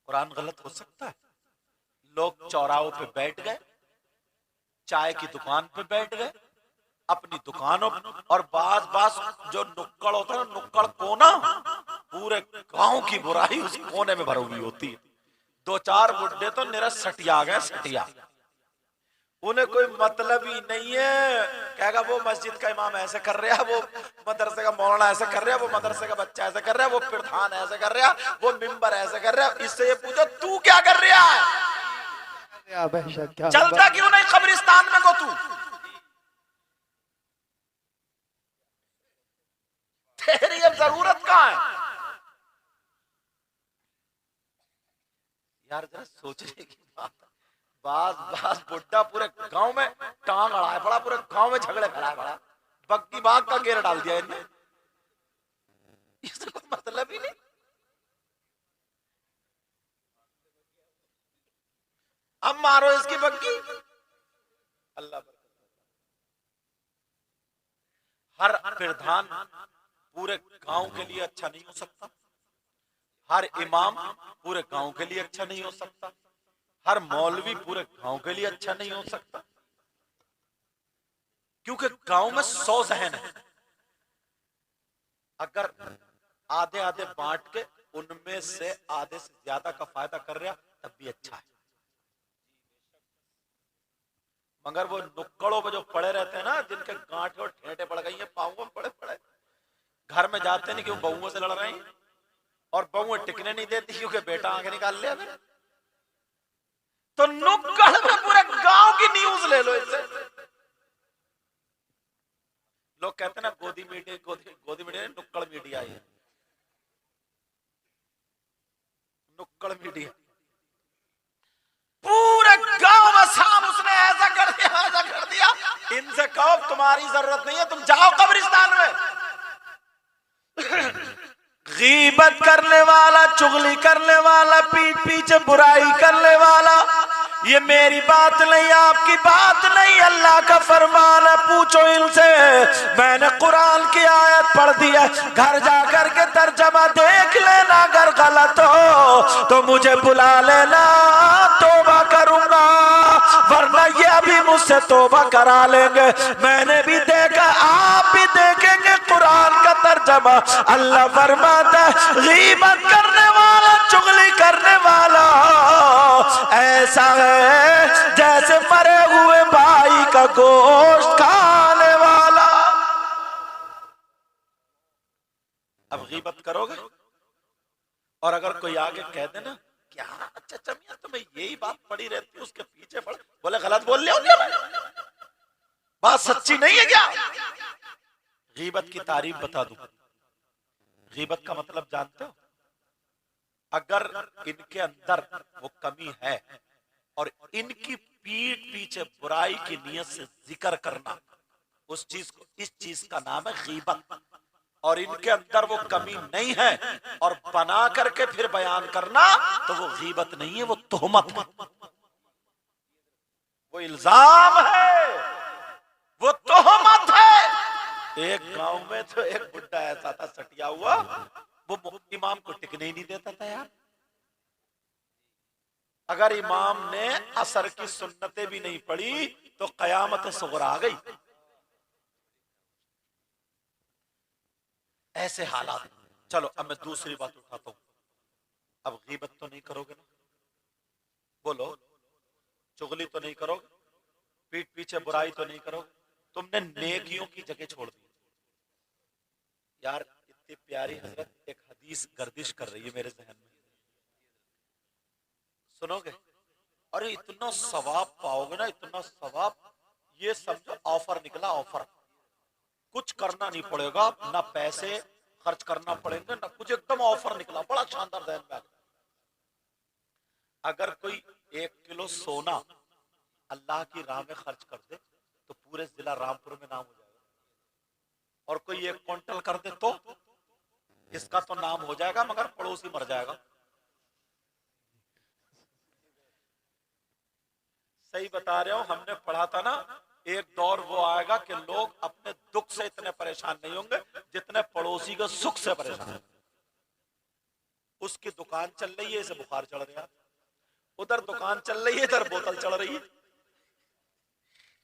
कुरान गलत हो सकता है? लोग चौराहों पे बैठ गए, चाय की दुकान पे बैठ गए, अपनी दुकानों, और बास जो नुक्कड़ होता है ना, नुक्कड़ कोना, पूरे गांव की बुराई उस कोने में भरी हुई होती है। 2-4 बुड्ढे तो निरस सटिया गए, सटिया, उन्हें कोई मतलब ही नहीं है। कहेगा वो मस्जिद का इमाम ऐसे कर रहा है, वो मदरसे का मौलाना ऐसे कर रहा है, वो मदरसे का बच्चा ऐसे कर रहा है, वो प्रधान ऐसे कर रहा है, वो मिंबर ऐसे कर रहा है। इससे ये पूछो तू क्या कर रहा है? चलता क्यों नहीं कब्रिस्तान में को तू? तेरी अब जरूरत कहाँ है? यार जरा सोचने की बात। बास बुड्ढा पूरे गांव में टांग अड़ाए पड़ा, पूरे गांव में झगड़े खड़ा पड़ा, बग्गी बाग का घेर डाल दिया इनने। इससे कोई मतलब ही नहीं। अब मारो इसकी बग्गी। अल्लाह, हर प्रधान पूरे गांव के लिए अच्छा नहीं हो सकता, हर इमाम पूरे गांव के लिए अच्छा नहीं हो सकता, हर मौलवी पूरे गांव के लिए अच्छा नहीं हो सकता, क्योंकि गांव में 100 जहन है। अगर आधे आधे बांट के उनमें से आधे से ज्यादा का फायदा कर रहा तब भी अच्छा है। मगर वो नुक्कड़ों पे जो पड़े रहते हैं ना, जिनके गांठे और ठेंठे पड़ गई हैं पाँव में पड़े पड़े, घर में जाते नहीं क्यों बहुओं से लड़ रहे हैं, और बहुएं टिकने नहीं देती क्योंकि बेटा आगे निकाल लिया फिर। तो नुक्कड़ में पूरे गांव की न्यूज ले लो इससे। लोग कहते हैं ना गोदी मीडिया, गोदी मीडिया, नुक्कड़ मीडिया है, नुक्कड़ मीडिया। पूरे गांव में शाम उसने ऐसा कर दिया, ऐसा कर दिया। इनसे कहो तुम्हारी जरूरत नहीं है, तुम जाओ कब्रिस्तान में। गीबत करने वाला, चुगली करने वाला, पीठ पीछे बुराई करने वाला, ये मेरी बात नहीं, आपकी बात नहीं, अल्लाह का फरमान है। पूछो इनसे, मैंने कुरान की आयत पढ़ दी है, घर जाकर के तर्जमा देख लेना, अगर गलत हो तो मुझे बुला लेना, तौबा करूंगा, वरना ये अभी मुझसे तौबा करा लेंगे। मैंने भी देखा, आप भी देखेंगे कुरान का तर्जमा। अल्लाह फरमाता है, गीबत करने वाला, चुगली करने वाला ऐसा है जैसे मरे हुए भाई का गोश्त खाने वाला। अब गीबत करोगे, और अगर कोई आगे कह दे ना, क्या अच्छा मियां तुम्हें यही बात पड़ी रहती है, उसके पीछे पड़, बोले गलत बोल लिया क्या, बात सच्ची नहीं है क्या? गीबत की तारीफ बता दूं। गीबत का मतलब जानते हो? अगर इनके अंदर वो कमी है और इनकी पीठ पीछे बुराई की नियत से जिक्र करना, उस चीज को, इस चीज का नाम है गीबत। और इनके अंदर वो कमी नहीं है और बना करके फिर बयान करना, तो वो गीबत नहीं है, वो तोहमत है, वो इल्जाम है, वो तोहमत है। एक गांव में तो एक बुड्ढा ऐसा था सटिया हुआ, वो इमाम को टिकने ही नहीं देता था यार। अगर इमाम ने असर की सुन्नतें भी नहीं पढ़ी तो कयामत सुगरा आ गई। ऐसे हालात। चलो अब मैं दूसरी बात उठाता हूं। अब गीबत तो नहीं करोगे ना, बोलो, चुगली तो नहीं करोगे, पीठ पीछे बुराई तो नहीं करोगे, तुमने नेकियों की जगह छोड़ दी यार। इतनी प्यारी हजरत एक हदीस गर्दिश कर रही है मेरे जहन में, सुनोगे? अरे इतना सवाब पाओगे ना, इतना सवाब, ये समझो ऑफर निकला, ऑफर। कुछ करना नहीं पड़ेगा, ना पैसे खर्च करना पड़ेंगे, ना कुछ, एकदम ऑफर निकला, बड़ा शानदार जहन में। अगर कोई 1 किलो सोना अल्लाह की राह में खर्च कर दे तो पूरे जिला रामपुर में नाम हो जाएगा, और कोई 1 क्विंटल कर दे तो इसका तो नाम हो जाएगा मगर पड़ोसी मर जाएगा। सही बता रहे हो, हमने पढ़ा था ना, एक दौर वो आएगा कि लोग अपने दुख से इतने परेशान नहीं होंगे जितने पड़ोसी के सुख से परेशान हैं। उसकी दुकान चल रही है, इसे बुखार चढ़ रहा, उधर दुकान चल रही है, इधर बोतल चढ़ रही है,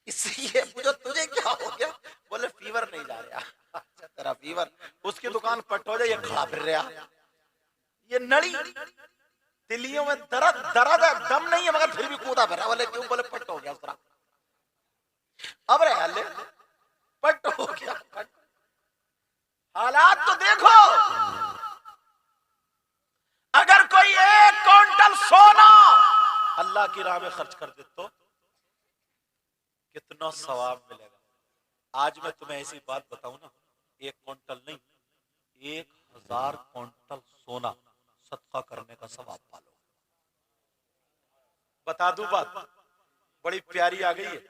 इसलिए पूछो तुझे क्या हो गया, बोले फीवर नहीं जा रहा। अच्छा तेरा फीवर, उसकी दुकान पट हो जाए, ये खड़ा फिर रहा, ये नड़ी तिलियों में दर्द दर्द है, दम नहीं है मगर फिर भी कूदा फिर रहा। बोले क्यों? बोले पट हो गया उसका। अब रहे पट हो गया, पट। हालात तो देखो, अगर कोई 1 क्विंटल सोना अल्लाह की राह में खर्च कर दे तो कितना सवाब मिलेगा। आज मैं तुम्हें ऐसी बात बताऊं ना, 1 क्विंटल नहीं, 1000 क्विंटल सोना सदका करने का सवाब पालो। बता दूं बात, बड़ी प्यारी आ गई है।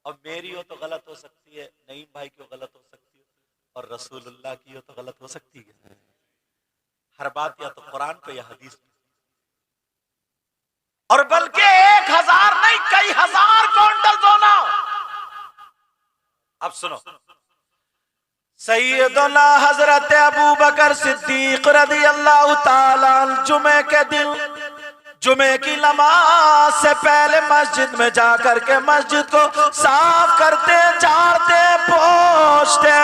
अब मेरी हो तो गलत हो सकती है, नईम भाई की हो गलत हो सकती है, और रसूलुल्लाह की हो तो गलत हो सकती है। हर बात या तो कुरान पे या हदीस पे, और बल्कि 1000 नहीं, कई हजार क्विंटल सोना। अब सुनो, सैयदना हजरत अबू बकर सिद्दीक रज़ी अल्लाह ताला जुमे के दिन जुमे की नमाज से पहले मस्जिद में जाकर के मस्जिद को साफ करते, झाड़ते, पोंछते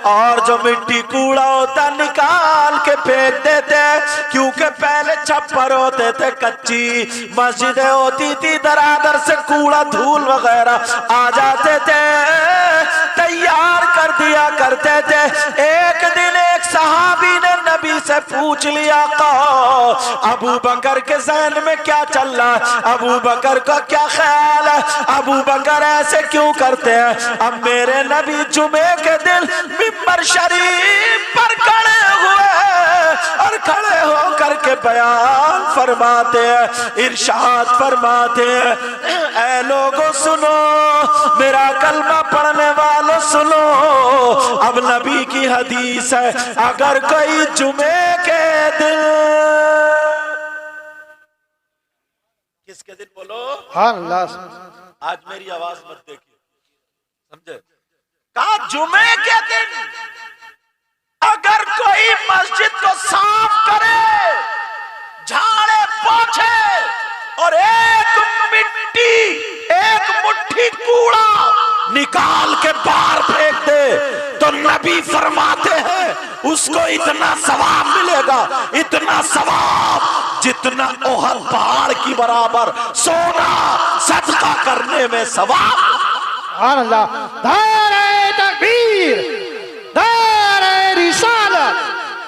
और जो मिट्टी कूड़ा होता निकाल के फेंक देते, क्योंकि पहले छप्पर होते थे, कच्ची मस्जिदें होती थी, दरादर से कूड़ा धूल वगैरह आ जाते थे, तैयार कर दिया करते थे। एक दिन एक सहाबी ने नबी से पूछ लिया, कहो अबू बकर के ज़हन में क्या चल रहा है, अबू बकर का क्या ख्याल है, अबू बकर ऐसे क्यों करते हैं। अब मेरे नबी जुमे के दिन मिंबर शरीफ पर खड़े हुए और खड़े होकर के बयान फरमाते हैं, इरशाद फरमाते हैं, ऐ लोगों सुनो, मेरा कलमा पढ़ने वालों सुनो, अब नबी की हदीस है, अगर कोई जुमे के दिन, किसके दिन बोलो, अल्लाह। आज मेरी आवाज मत देखिए, समझे, कहा जुमे के दिन अगर कोई मस्जिद को साफ करे, झाड़े, पोंछे और एक मिट्टी, एक मुट्ठी कूड़ा निकाल के बाहर फेंक दे, तो नबी फरमाते हैं उसको इतना सवाब मिलेगा, इतना सवाब जितना ओहद पहाड़ की बराबर सोना सदका करने में सवाब। अल्लाह। नारे तकबीर, नारे रिसालत,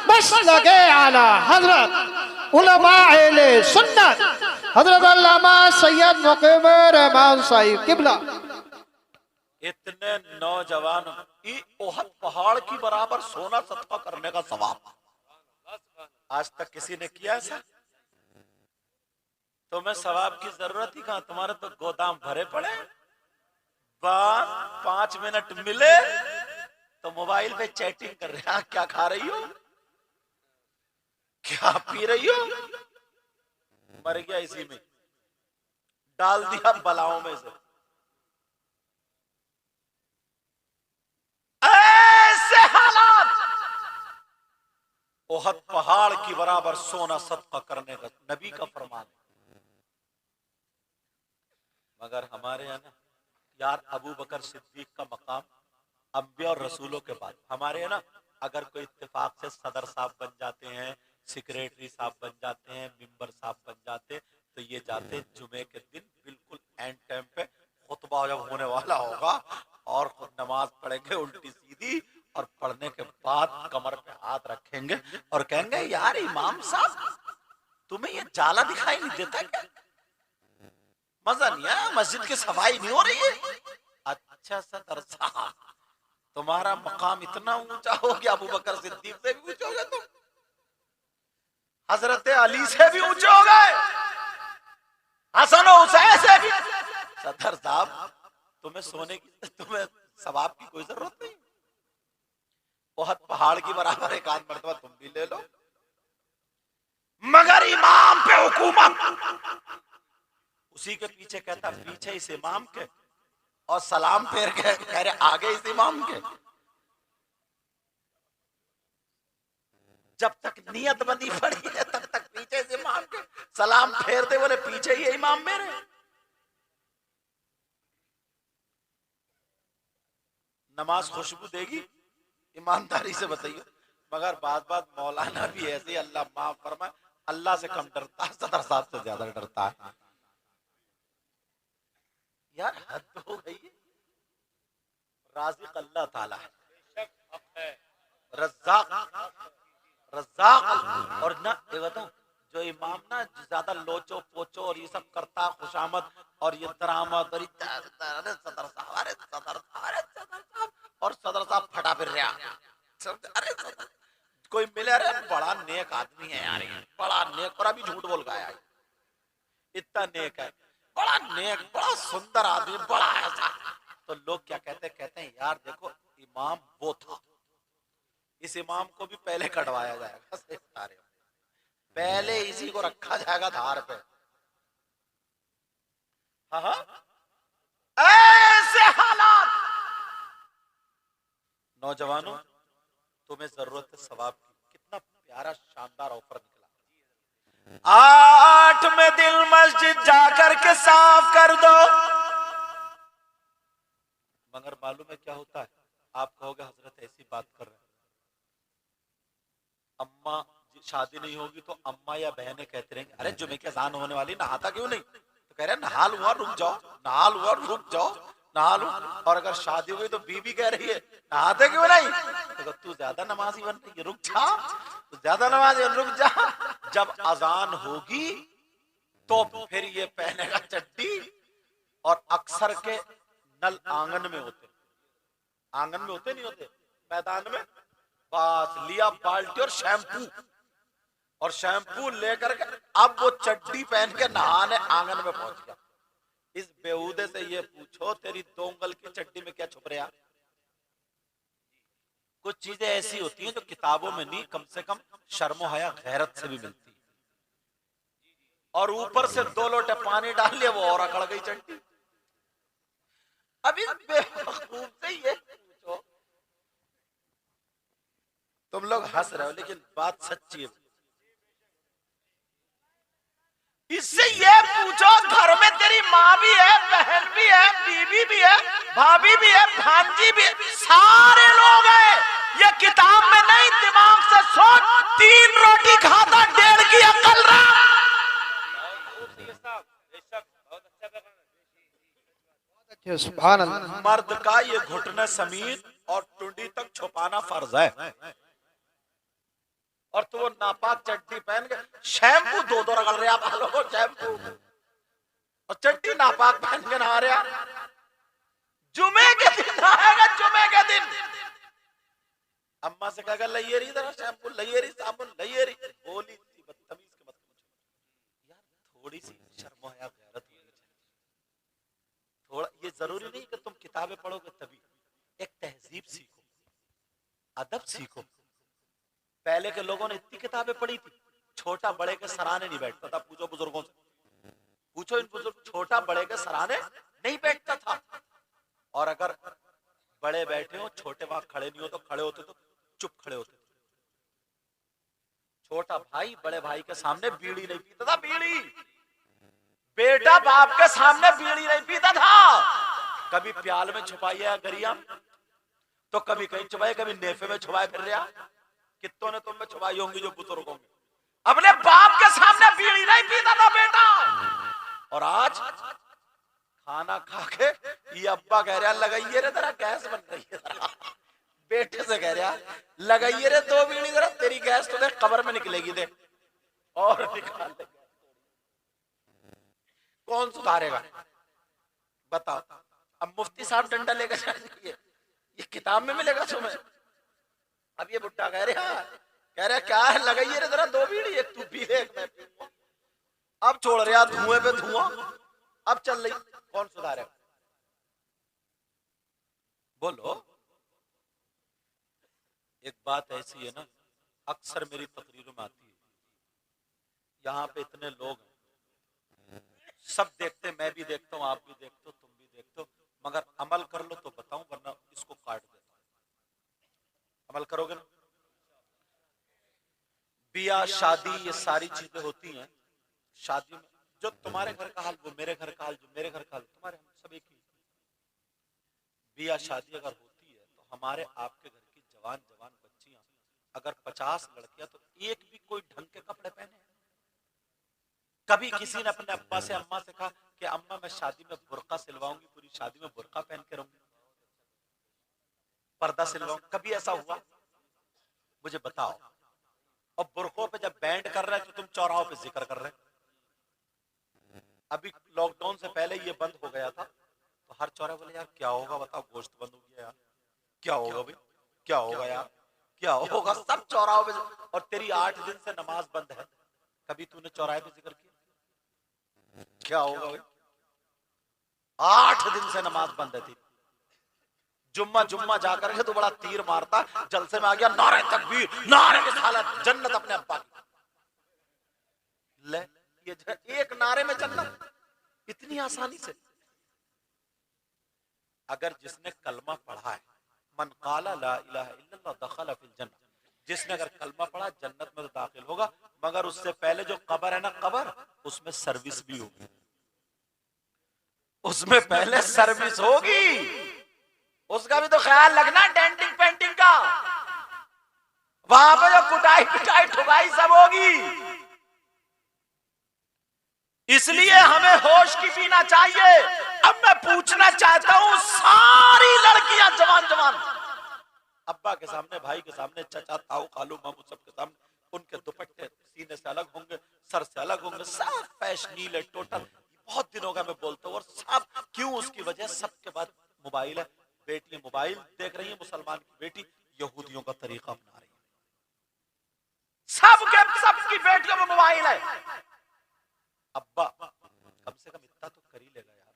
मसलके आला हजरत उलमाए सुन्नत हजरत अल्लामा सैयद मुकीम रहमान साहिब किबला। इतने नौजवान ओहद पहाड़ की बराबर सोना सदका करने का सवाब, आज तक किसी ने किया ऐसा? तुम्हें सवाब की जरूरत ही कहां, तुम्हारे तो गोदाम भरे पड़े। 5 मिनट मिले तो मोबाइल पे चैटिंग कर रहे हैं, क्या खा रही हो, क्या पी रही हो, मर गया इसी में, डाल दिया बलाओं में से। ऐसे हालात, ओहद पहाड़ की बराबर सोना सदका करने का नबी का फरमान। मगर हमारे यहाँ ना यार, अबू बकर सिद्दीक का मकाम अंबिया और रसूलों के बाद, हमारे यहाँ ना अगर कोई इत्तेफाक से सदर साहब बन जाते हैं, सेक्रेटरी साहब बन जाते हैं, मेंबर साहब बन जाते, तो ये जाते जुमे के दिन बिल्कुल एंड टाइम पे, खुतबा जब होने वाला होगा और खुद नमाज पढ़ेंगे उल्टी सीधी, और पढ़ने के बाद कमर पे हाथ रखेंगे और कहेंगे, यार इमाम साहब तुम्हें ये जाला दिखाई नहीं देता क्या, मजा नहीं आया, मस्जिद की सफाई नहीं हो रही है। अच्छा सदर साहब, तुम्हारा मकाम इतना ऊंचा हो गया, अबू बकर सिद्दीक से भी ऊंचे हो गए तुम, हजरत अली से भी ऊंचे हो गए, हसन हुसैन से भी। सदर साहब तुम्हें सोने की, तुम्हें सवाब की कोई जरूरत नहीं, बहुत पहाड़ की बराबर एक आध मर्तबा तुम भी ले लो, मगर इमाम पे हुकूमत, उसी के पीछे कहता, पीछे इस इमाम के, और सलाम फेर के कह रहे आगे इस इमाम के। जब तक नियत बंदी पड़ी है तब तक पीछे इस इमाम के, सलाम फेरते बोले पीछे ही इमाम मेरे। नमाज खुशबू देगी, ईमानदारी से बताइए, मगर बात बात मौलाना भी ऐसे, अल्लाह माफ फरमाए, अल्लाह से कम डरता है, सदर साहब से ज्यादा डरता है। यार हद हो गई, राज़िक अल्लाह ताला है, रज़्ज़ाक रज़्ज़ाक। और ना ये बताऊं, जो इमाम ना ज्यादा लोचो पोचो और ये सब करता, खुशामद और ये दरामद और अरे सदर साहब, अरे सदर साहब, और सदर साहब फटा फिर रहा, अरे कोई मिले, अरे बड़ा नेक आदमी है यार, बड़ा नेक, और अभी झूठ बोल गया, इतना नेक है, बड़ा नेक, बड़ा सुंदर आदमी, बड़ा ऐसा। तो लोग क्या कहते हैं, यार देखो इमाम वो था, इस इमाम को भी पहले कटवाया जाएगा, सारे पहले इसी को रखा जाएगा धार पे। ऐसे हालात। नौजवानों, तुम्हें जरूरत है सवाब की, कितना प्यारा शानदार ऑफर निकला। मस्जिद जाकर के साफ कर दो। मगर मालूम है क्या होता है? आप कहोगे हजरत ऐसी बात कर रहे हैं, अम्मा शादी नहीं होगी तो अम्मा या बहनें कहते रहेंगे अरे जुमे की अजान होने वाली, नहाता क्यों नहीं? तो कह रहे नहा लूंगा रुक जाओ, नहा लूंगा रुक जाओ, नहा लूं। और अगर शादी हो गई तो बीबी कह रही है नहाते क्यों नहीं? तो तू ज्यादा नमाजी बन रही है, रुक जा, तू ज्यादा नमाजी बन, रुक जा। जब अजान होगी तो फिर ये पहनेगा चड्डी। और अक्सर के नल आंगन में होते, आंगन में होते नहीं होते, मैदान में, बस लिया बाल्टी और शैम्पू, और शैम्पू लेकर के अब वो चड्डी पहन के नहाने आंगन में पहुंच गया। इस बेहूदे से ये पूछो तेरी 2 उंगल की चड्डी में क्या छुप रहा? कुछ चीजें ऐसी होती हैं जो किताबों में नहीं, कम से कम शर्म हया गैरत से भी मिलती है। और ऊपर से 2 लोटे पानी डाल लिया, वो और अकड़ गई चड्डी। अभी बेवकूफ से ये पूछो, तुम लोग हंस रहे हो लेकिन बात सच्ची है। इससे ये पूछो घर में तेरी माँ भी है, बहन भी है, बीवी भी है, भाभी भी है, भांजी भी है, सारे लोग हैं। ये किताब में नहीं, दिमाग से सोच। 3 रोटी खाता 1.5 की अकल रहा। सुभान अल्लाह। मर्द का ये घुटने समीत और टुंडी तक छुपाना फर्ज है। और तो वो नापाक चड्डी पहन के शैम्पू 2 रगड़ रहे आप लोगों, शैम्पू और चड्डी नापाक पहन के नहा रहे। जुमे के दिन आएगा, जुमे के दिन अम्मा से कहेगा लइयरी जरा शैम्पू, लइयरी साबुन, लइयरी। बोली थी बदतमीज के मत पूछो यार, थोड़ी सी शर्म हया गैरत होनी चाहिए। थोड़ा, ये जरूरी नहीं कि तुम किताबें पढ़ोगे तभी, एक तहजीब सीखो, अदब सीखो। पहले के लोगों ने इतनी किताबें पढ़ी थी, छोटा बड़े के सराहने नहीं बैठता था। पूछो बुजुर्गों से, पूछो इन बुजुर्ग, छोटा बड़े के सराहने नहीं बैठता था। और अगर बड़े बैठे हो, छोटे वहां खड़े नहीं हो तो खड़े होते, तो चुप खड़े होते थे। छोटा भाई बड़े भाई के सामने बीड़ी नहीं पीता था, बीड़ी। बेटा बाप के सामने बीड़ी नहीं पीता था। कभी प्याल में छुपाई है गरिया, तो कभी कहीं छुपाई, कभी नेफे में छुपाए फिर रहा। कितनों ने तुम में छुपाई होंगी जो बुजुर्ग होंगे। अपने बाप के सामने बीड़ी नहीं पीता था बेटा। और आज खाना खा के ये अब्बा कह रहा लगाइए रे तेरा गैस बन रही है, जरा बेटे से कह रहा लगाइए रे 2 बीड़ी जरा, तेरी गैस तो देख कब्र में निकलेगी, देख और निकाल दे। कौन सुधारेगा बताओ? अब मुफ्ती साहब डंडा लेकर जाएंगे, ये किताब में मिलेगा तुम्हें? अब ये बुट्टा कह रहा क्या है, लगाइए रे जरा 2 बीड़ी, एक तू पी ले, एक मैं पीऊं। अब छोड़ रहा धुएं पे धुआं, अब चल रही, कौन सुधारेगा? बोलो। एक बात ऐसी है ना, अक्सर मेरी तकरीरों में आती है, यहाँ पे इतने लोग हैं, सब देखते, मैं भी देखता हूँ, आप भी देखते हो, तुम भी देखते हो, मगर अमल कर लो तो बताऊं, वरना इसको काट देता हूं। अमल करोगे ना? बिया शादी ये सारी चीजें होती हैं। शादी में जो तुम्हारे घर का हाल वो मेरे घर का हाल, जो मेरे घर का हाल तुम्हारे, हम सब एक ही। बिया शादी अगर होती है तो हमारे आपके घर की जवान जवान बच्चियां, अगर 50 लड़कियां, तो एक भी कोई ढंग के कपड़े पहने? कभी किसी ने अपने अब्बा से अम्मा से कहा कि अम्मा मैं शादी में बुर्का सिलवाऊंगी, पूरी शादी में बुर्का पहन के रहूंगी, पर्दा सिलवाऊंगी? कभी ऐसा हुआ? मुझे बताओ। और बुर्कों पे जब बैंड कर रहे हैं तो तुम चौराहों पे जिक्र कर रहे हैं। अभी लॉकडाउन से पहले ये बंद हो गया था, तो हर चौराहे बोले यार क्या होगा बताओ, गोश्त बंद हो गया यार, क्या होगा भाई, क्या होगा यार, क्या होगा? सब चौराहों पे। और तेरी 8 दिन से नमाज बंद है, कभी तूने चौराहे पे जिक्र किया? क्या होगा भाई? 8 दिन से नमाज बंद है। जुम्मा जाकर के तो बड़ा तीर मारता, जलसे में आ गया नारे तकबीर, नारे रिसालत, जन्नत अपने अब्बा की। ले ये एक नारे में जन्नत, इतनी आसानी से। अगर जिसने कलमा पढ़ा है, मन काला ला इलाहा इल्लल्लाह दखला फिल जन्नह, जिसने अगर कलमा पढ़ा जन्नत में तो दाखिल होगा। मगर उससे पहले जो कब्र है ना, कब्र, उसमें सर्विस भी होगी, उसमें पहले सर्विस होगी, उसका भी तो ख्याल रखना, डेंटिंग पेंटिंग का। वहां पे जो कुटाई पिटाई ठुकाई सब होगी। इसलिए हमें होश की पीना चाहिए। अब मैं पूछना चाहता हूं सारी लड़कियां जवान जवान, अब्बा के सामने, भाई के सामने, चचा, ताऊ, खालू, मामू, सबके सामने, उनके दुपट्टे सीने से अलग होंगे, सर से अलग होंगे, सब फैशनील है टोटल। बहुत दिनों का मैं बोलता हूँ, और सब क्यों? उसकी वजह सबके पास मोबाइल है, बेटियां मोबाइल देख रही है, मुसलमान की बेटी यहूदियों का तरीका अपना रही है, सबकी बेटियों में मोबाइल है। अब्बा कम से कम इतना तो कर ही लेगा यार।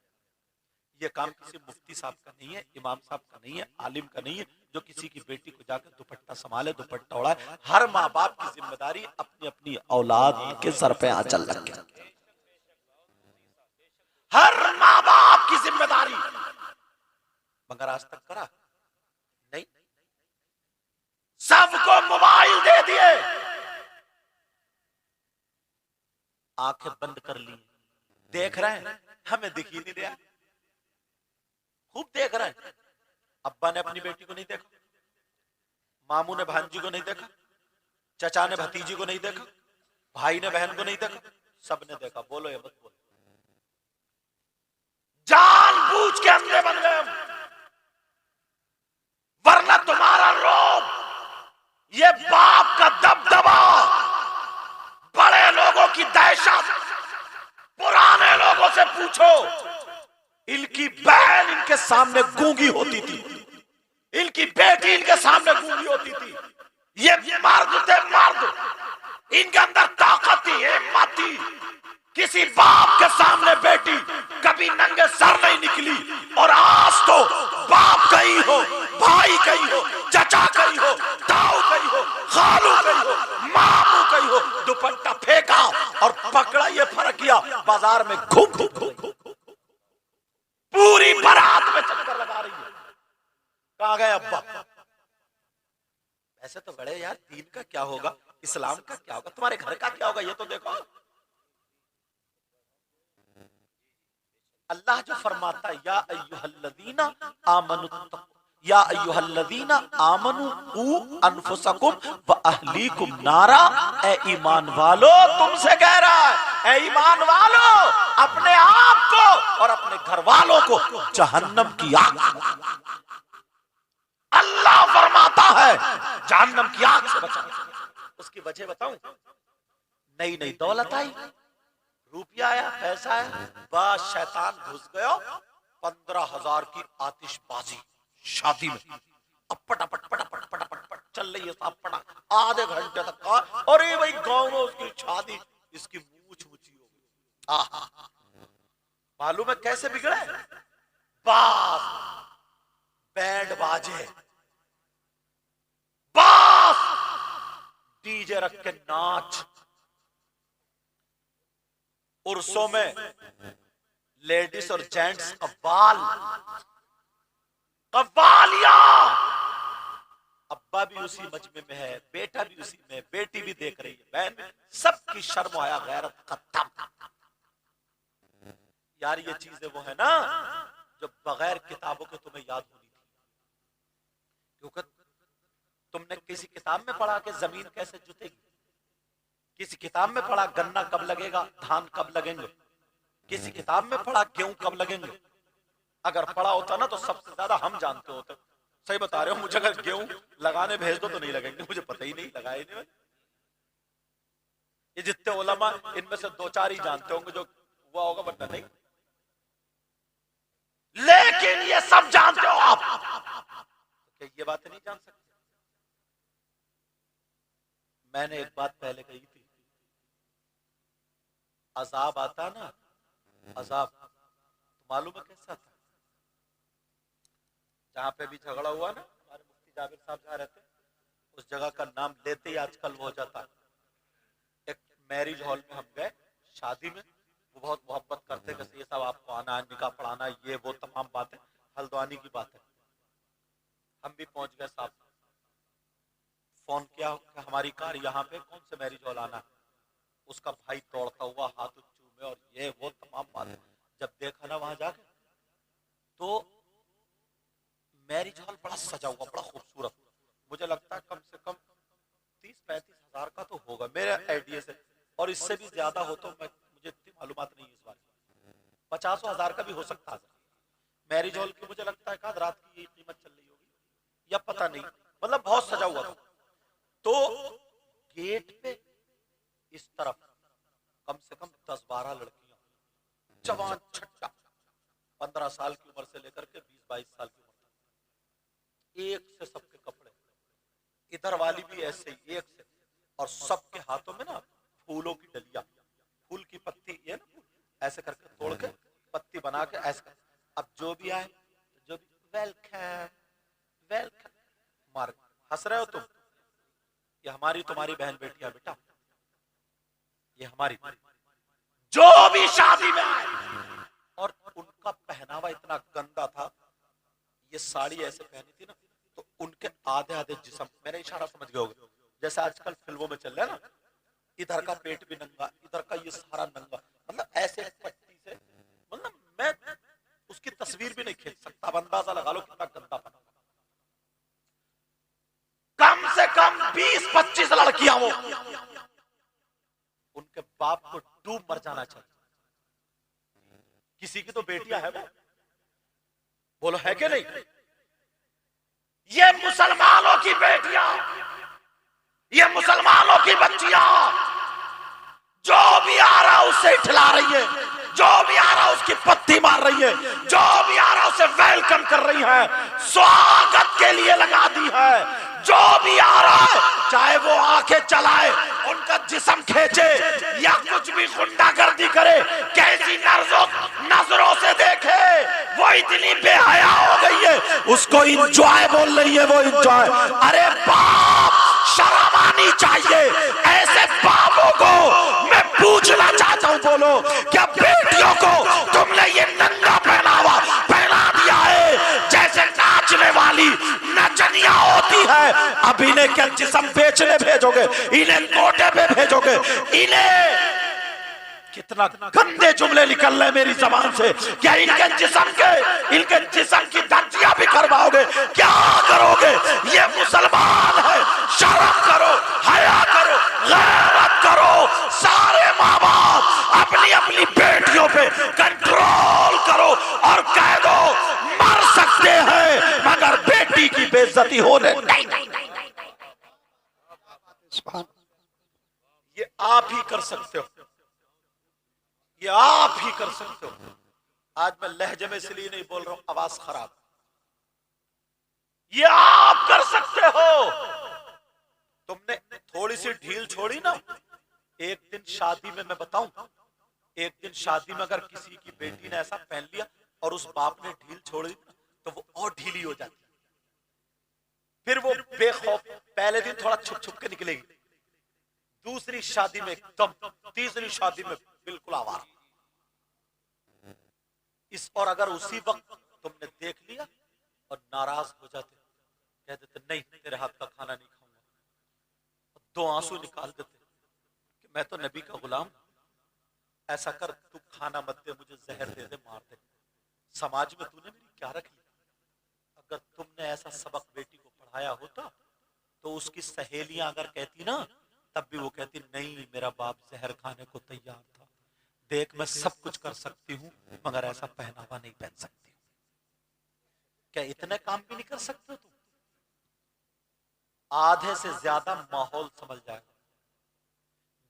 ये काम किसी मुफ्ती साहब का नहीं है, इमाम साहब का नहीं है, आलिम का नहीं है, जो किसी की बेटी को जाकर दुपट्टा संभाले, दुपट्टा उड़ाए। हर माँ बाप की जिम्मेदारी अपनी अपनी औलाद के सर पे आंचल रखे, हर माँ बाप की जिम्मेदारी। मगर आज तक करा नहीं, सबको मोबाइल दे दिए, आंखें बंद कर ली, देख रहे हैं, हमें दिख ही नहीं रहा, खूब देख रहे हैं। अब्बा ने अपनी बेटी को नहीं देखा, मामू ने भांजी को नहीं देखा, चचा ने भतीजी को नहीं देखा, भाई ने बहन को नहीं देखा, सबने देखा। बोलो या मत बोलो, जानबूझ के अंधे बन गए हम। वरना तुम्हारा रोब, ये बाप का दबदबा, बड़े लोगों की दहशत, पुराने लोगों से पूछो, इनकी बहन इनके सामने गूंगी होती थी, इनकी बेटी इनके सामने गूंगी होती थी। ये मर्द थे मर्द, इनके अंदर ताकत थी, हिम्मत थी। किसी बाप के सामने बेटी कभी नंगे सर नहीं निकली। और आज तो बाप कहीं हो, भाई कहीं हो, चचा कहीं हो, ताऊ कहीं हो, खालू कहीं हो, मामू कहीं हो, दुपट्टा फेंका और पकड़ा, ये फर्क किया, बाजार में घूम पूरी बारात में चक्कर लगा रही है। कहां गए अब्बा? ऐसे तो बड़े यार, दीन का क्या होगा, इस्लाम का क्या होगा, तुम्हारे घर का क्या होगा, ये तो देखो। अल्लाह जो फरमाता है, या अय्युहल्लज़ीना आमनु, या अय्युहल्लज़ीना आमनु क़ू अनफुसकुम व अहलीकुम नारा, ए ईमान वालो, तुमसे कह रहा है, ए ईमान वालो, अपने आप को और अपने घर वालों को जहन्नम की आग, अल्लाह फरमाता है जहन्नम की आग से बचाओ। उसकी वजह बताऊं? नई नई दौलत आई, रुपया आया, पैसा आया, बस शैतान घुस गया। 15,000 की आतिशबाजी शादी में, अपट अपट पट पट पट पट पट चल रही है, सब पटा आधे घंटे तक का। अरे भाई गांव में उसकी शादी, इसकी मूछ मुची हो गई। मालूम है कैसे बिगड़े? बास बैंड बाजे, बास डीजे रख के नाच। उर्सों में लेडीज और जेंट्स कव्वालिया, अब्बा भी उसी मजमे में है, बेटा भी उसी में, बेटी भी देख रही है, बहन भी, सबकी शर्म आया, गैरत खत्म। यार ये चीजें वो है ना जो बगैर किताबों के तुम्हें याद होनी थी, क्योंकि तुमने किसी किताब में पढ़ा कि जमीन कैसे जुतेगी, किसी किताब में पढ़ा गन्ना कब लगेगा, धान कब लगेंगे, किसी किताब में पढ़ा गेहूं कब लगेंगे। अगर पढ़ा होता ना तो सबसे ज्यादा हम जानते होते। सही बता रहे हो, मुझे अगर गेहूं लगाने भेज दो तो नहीं लगेंगे, मुझे पता ही नहीं, लगाए नहीं। ये जितने उलमा, इनमें से 2-4 ही जानते होंगे जो हुआ होगा, वरना नहीं। लेकिन ये सब जानते हो आप, क्या ये बात नहीं जान सकते? मैंने एक बात पहले कही थी, अजाब आता ना, अजाब तो मालूम है कैसा था? जहां पे भी झगड़ा हुआ ना, हमारे मुफ्ती जाबिर साहब जहाँ रहते, उस जगह का नाम लेते ही आजकल वो हो जाता है। एक मैरिज हॉल में हम गए, शादी में, वो बहुत मोहब्बत करते कि ये सब आपको आना है, निकाह पढ़ाना, ये वो तमाम बातें, हल्द्वानी की बात है। हम भी पहुंच गए, साहब फोन किया कि हमारी कार यहाँ पे, कौन से मैरिज हॉल आना है। उसका भाई दौड़ता हुआ हाथ मस्त सजा हुआ, बड़ा खूबसूरत। मुझे लगता है कम से कम 30-35 हजार का तो होगा मेरे आइडिया से, और इससे भी ज्यादा हो तो मुझे इतनी मालूमात नहीं है इस बारे में। 50,000 का भी हो सकता है। मैरिज हॉल की मुझे लगता है कि रात की यही कीमत चल रही होगी या पता नहीं, मतलब बहुत सजा हुआ था। तो गेट पे इस तरफ कम से कम 10-12 लड़कियां, जवान छट्टा, 15 साल की उम्र से लेकर के 20-22 साल की उम्र तक, एक से सबके कपड़े, इधर वाली भी ऐसे ही एक से, और सबके हाथों में ना फूलों की डलिया, फूल की पत्ती, ये ना ऐसे करके तोड़ के पत्ती बना के ऐसे कर। अब जो भी आए, जो भी वेलकम वेलकम, मार हंस रहे हो तुम, ये हमारी तुम्हारी बहन बेटियां बेटा, ये हमारी, जो भी शादी में आए। और उनका पहनावा इतना गंदा था, ये साड़ी ऐसे पहनी थी ना तो उनके आधे आधे जिस्म, मेरा इशारा समझ गए होगे, जैसे आजकल फिल्मों में चल रहा है ना, इधर का पेट भी नंगा, इधर का ये सारा नंगा, मतलब ऐसे पट्टी से, मतलब मैं उसकी तस्वीर भी नहीं खींच सकता, अब अंदाजा लगा लो कितना गंदा पहना। कम से कम 20-25 लड़कियां वो, उनके बाप को डूब मर जाना चाहिए। किसी की तो बेटियां है वो, बोलो है कि नहीं? ये मुसलमानों की बेटियां, ये मुसलमानों की बच्चियां, जो भी आ रहा उसे ठिला रही है, जो भी आ रहा उसकी पत्ती मार रही है, जो भी आ रहा उसे वेलकम कर रही है, स्वागत के लिए लगा दी है। जो भी आ रहा है चाहे वो आंखें चलाए, उनका जिस्म खींचे या कुछ भी गुंडागर्दी करे, कैसी नजरों से देखे, वो इतनी बेहया हो गई है, उसको इंजॉय बोल रही है, वो इंजॉय। अरे बाप, शर्म आनी चाहिए ऐसे बापों को। मैं पूछना चाहता हूं, बोलो क्या बेटियों को तुमने ये नंगा पहनावा पहना दिया है जैसे नाचने वाली नचनिया होती है? अब इन्हें क्या जिस्म बेचने भेजोगे, इन्हें कोटे पे भेजोगे? इन्हें कितना गंदे जुमले निकल रहे मेरी जबान से, क्या इनके जिस्म की धज्जियां भी करवाओगे? क्या करोगे? ये मुसलमान है, शर्म करो, हया करो, गैरत करो। सारे माँ बाप अपनी अपनी बेटियों पे कंट्रोल करो और कह दो मर सकते हैं मगर बेटी की बेइज्जती होने नहीं। ये आप ही कर सकते हो, ये आप ही कर सकते हो। आज मैं लहजे में इसलिए नहीं बोल रहा हूं, आवाज खराब। ये आप कर सकते हो। तुमने थोड़ी सी ढील छोड़ी ना, एक दिन शादी में, मैं बताऊं, एक दिन शादी में अगर किसी की बेटी ने ऐसा पहन लिया और उस बाप ने ढील छोड़ी तो वो और ढीली हो जाती, फिर वो बेखौफ पहले दिन थोड़ा छुप छुप के निकलेगी, दूसरी शादी में एकदम, तीसरी शादी में बिल्कुल आवारा। और अगर उसी वक्त तुमने देख लिया और नाराज हो जाते, कह देते नहीं तेरे हाथ का खाना नहीं खाऊंगा, 2 आंसू निकाल देते कि मैं तो नबी का गुलाम, ऐसा कर तू खाना मत दे, मुझे जहर दे दे, मार दे, समाज में तूने मेरी क्या रख लिया। अगर तुमने ऐसा सबक बेटी को पढ़ाया होता तो उसकी सहेलियां अगर कहती ना, तब भी वो कहती नहीं मेरा बाप जहर खाने को तैयार था, देख मैं सब कुछ कर सकती हूँ मगर ऐसा पहनावा नहीं पहन सकती। क्या इतने काम भी नहीं कर सकते तुम? आधे से ज्यादा माहौल समझ जाएगा।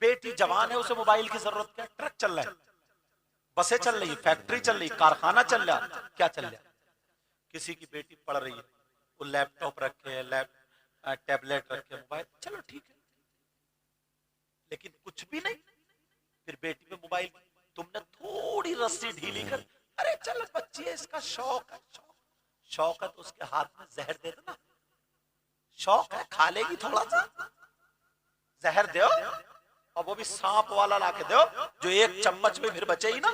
बेटी जवान है, उसे मोबाइल की जरूरत क्या? ट्रक चल रहा है, बसें चल रही, फैक्ट्री चल रही, कारखाना चल रहा, क्या चल रहा? किसी की बेटी पढ़ रही है, वो लैपटॉप रखे, टैबलेट रखे, मोबाइल, चलो ठीक है, लेकिन कुछ भी नहीं। फिर बेटी पे मोबाइल, तुमने थोड़ी रस्सी ढीली कर, अरे चलो बच्ची है, इसका शौक है, शौक है तो उसके हाथ में जहर दे दो ना, शौक है, खा लेगी थोड़ा सा, जहर दो, और वो भी सांप वाला लाके दो जो एक चम्मच में फिर बचेगी ना।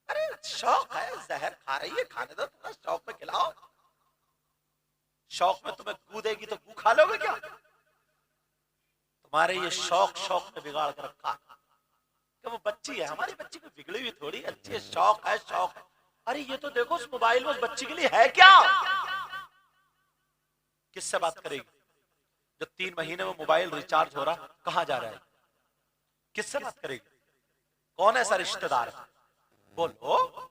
अरे शौक है, जहर खा रही है, खाने दो, थोड़ा शौक में खिलाओ। शौक में तुम्हें गू देगी तो गू खा लोगे क्या? तुम्हारे ये शौक में बिगाड़ कर रखा कि वो बच्ची है, हमारी बच्ची को बिगड़ी हुई थोड़ी अच्छी है, शौक है, शौक है। अरे ये तो देखो उस मोबाइल में उस बच्ची के लिए है क्या? किससे बात करेगी? जो 3 महीने में मोबाइल रिचार्ज हो रहा, कहां जा रहा है? किससे बात करेगी? कौन ऐसा रिश्तेदार है? बोलो।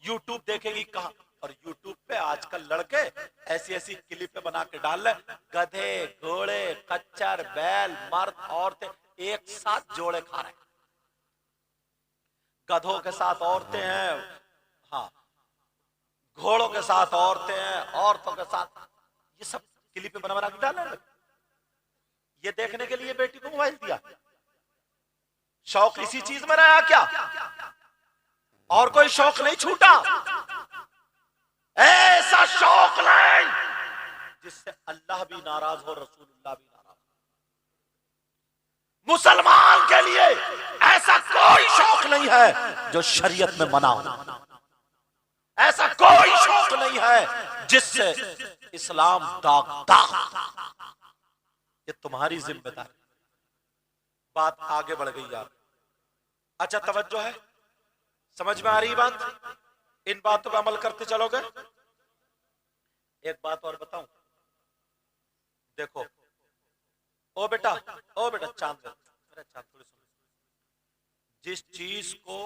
यूट्यूब देखेगी कहां? और यूट्यूब पे आजकल लड़के ऐसी ऐसी क्लिप बना के डाल रहे, गधे, घोड़े, कच्चर, बैल, मर्द, औरतें एक साथ जोड़े खा रहे हैं। गधों के साथ औरतें हैं, हाँ, घोड़ों के साथ औरतें हैं, औरतों के साथ, ये सब क्लिप बना बना के डालने लगे। ये देखने के लिए बेटी को मोबाइल दिया? शौक इसी चीज में रहा क्या? और कोई शौक नहीं छूटा? ऐसा शौक नहीं जिससे अल्लाह भी नाराज हो, रसूलुल्लाह भी नाराज हो। मुसलमान के लिए ऐसा कोई शौक नहीं है जो शरीयत में मना हो। ऐसा कोई शौक नहीं है जिससे इस्लाम दागता। ये तुम्हारी जिम्मेदारी। बात आगे बढ़ गई यार। अच्छा तवज्जो है? समझ में आ रही बात? इन बातों पर अमल करते चलोगे? एक बात और बताऊं, देखो, ओ बेटा चांद, मेरा चांद, थोड़ी सुनो। जिस चीज को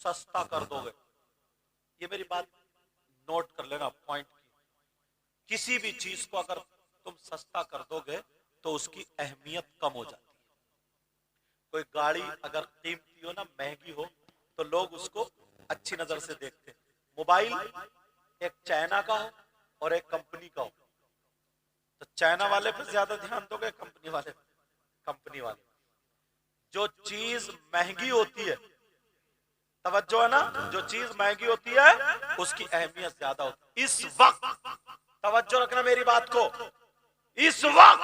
सस्ता कर दोगे, ये मेरी बात नोट कर लेना पॉइंट की, किसी भी चीज को अगर तुम सस्ता कर दोगे तो उसकी अहमियत कम हो जाती है। कोई गाड़ी अगर कीमती हो ना, महंगी हो, तो लोग उसको अच्छी नजर से देखते हैं। मोबाइल एक चाइना का हो और एक कंपनी का हो, तो चाइना वाले पे ज्यादा ध्यान दोगे, कंपनी वाले? कंपनी वाले। जो चीज महंगी होती है, तवज्जो है ना, जो चीज महंगी होती है उसकी अहमियत ज्यादा होती है। इस वक्त तवज्जो रखना मेरी बात को, इस वक्त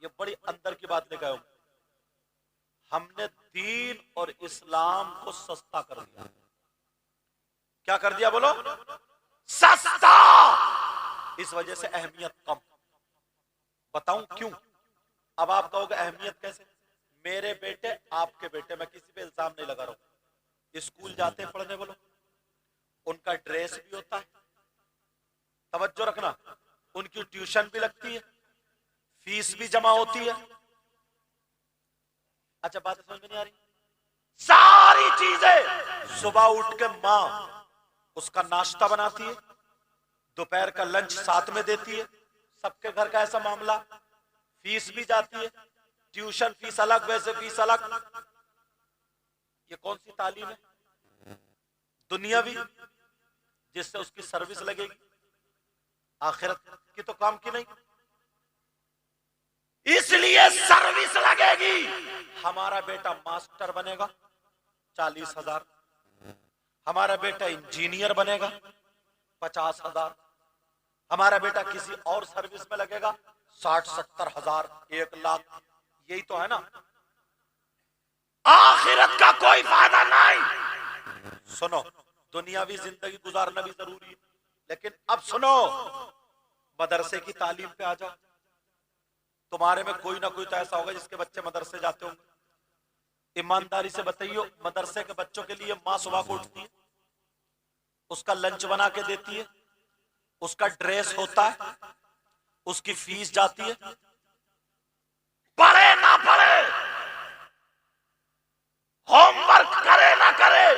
ये बड़ी अंदर की बात लेकर आया हूं, हमने दीन और इस्लाम को सस्ता कर दिया। क्या कर दिया बोलो? सस्ता। इस वजह से अहमियत कम। बताऊं क्यों? अब आप कहोगे अहमियत कैसे? मेरे बेटे, आपके बेटे, मैं किसी पे इल्जाम नहीं लगा रहा हूं, स्कूल जाते हैं पढ़ने, बोलो, उनका ड्रेस भी होता है, तवज्जो रखना, उनकी ट्यूशन भी लगती है, फीस भी जमा होती है। अच्छा बात समझ में नहीं आ रही? सारी चीजें सुबह उठ के माँ उसका नाश्ता बनाती है, दोपहर का लंच साथ में देती है, सबके घर का ऐसा मामला, फीस भी जाती है, ट्यूशन फीस अलग, वैसे फीस अलग। ये कौन सी तालीम है? दुनियावी, जिससे उसकी सर्विस लगेगी, आखिरत की तो काम की नहीं। इसलिए सर्विस लगेगी। हमारा बेटा मास्टर बनेगा 40,000, हमारा बेटा इंजीनियर बनेगा 50,000, हमारा बेटा किसी और सर्विस में लगेगा 60-70,000, 1,00,000। यही तो है ना? आखिरत का कोई फायदा नहीं। सुनो, दुनियावी जिंदगी गुजारना भी जरूरी है, लेकिन अब सुनो, मदरसे की तालीम पे आ जाओ। तुम्हारे में कोई ना कोई तो ऐसा होगा जिसके बच्चे मदरसे जाते होंगे। ईमानदारी से बताइए, मदरसे के बच्चों के लिए माँ सुबह को उठती है, उसका लंच बना के देती है, उसका ड्रेस होता है, उसकी फीस जाती है, पढ़े ना पढ़े, होमवर्क करे ना करे,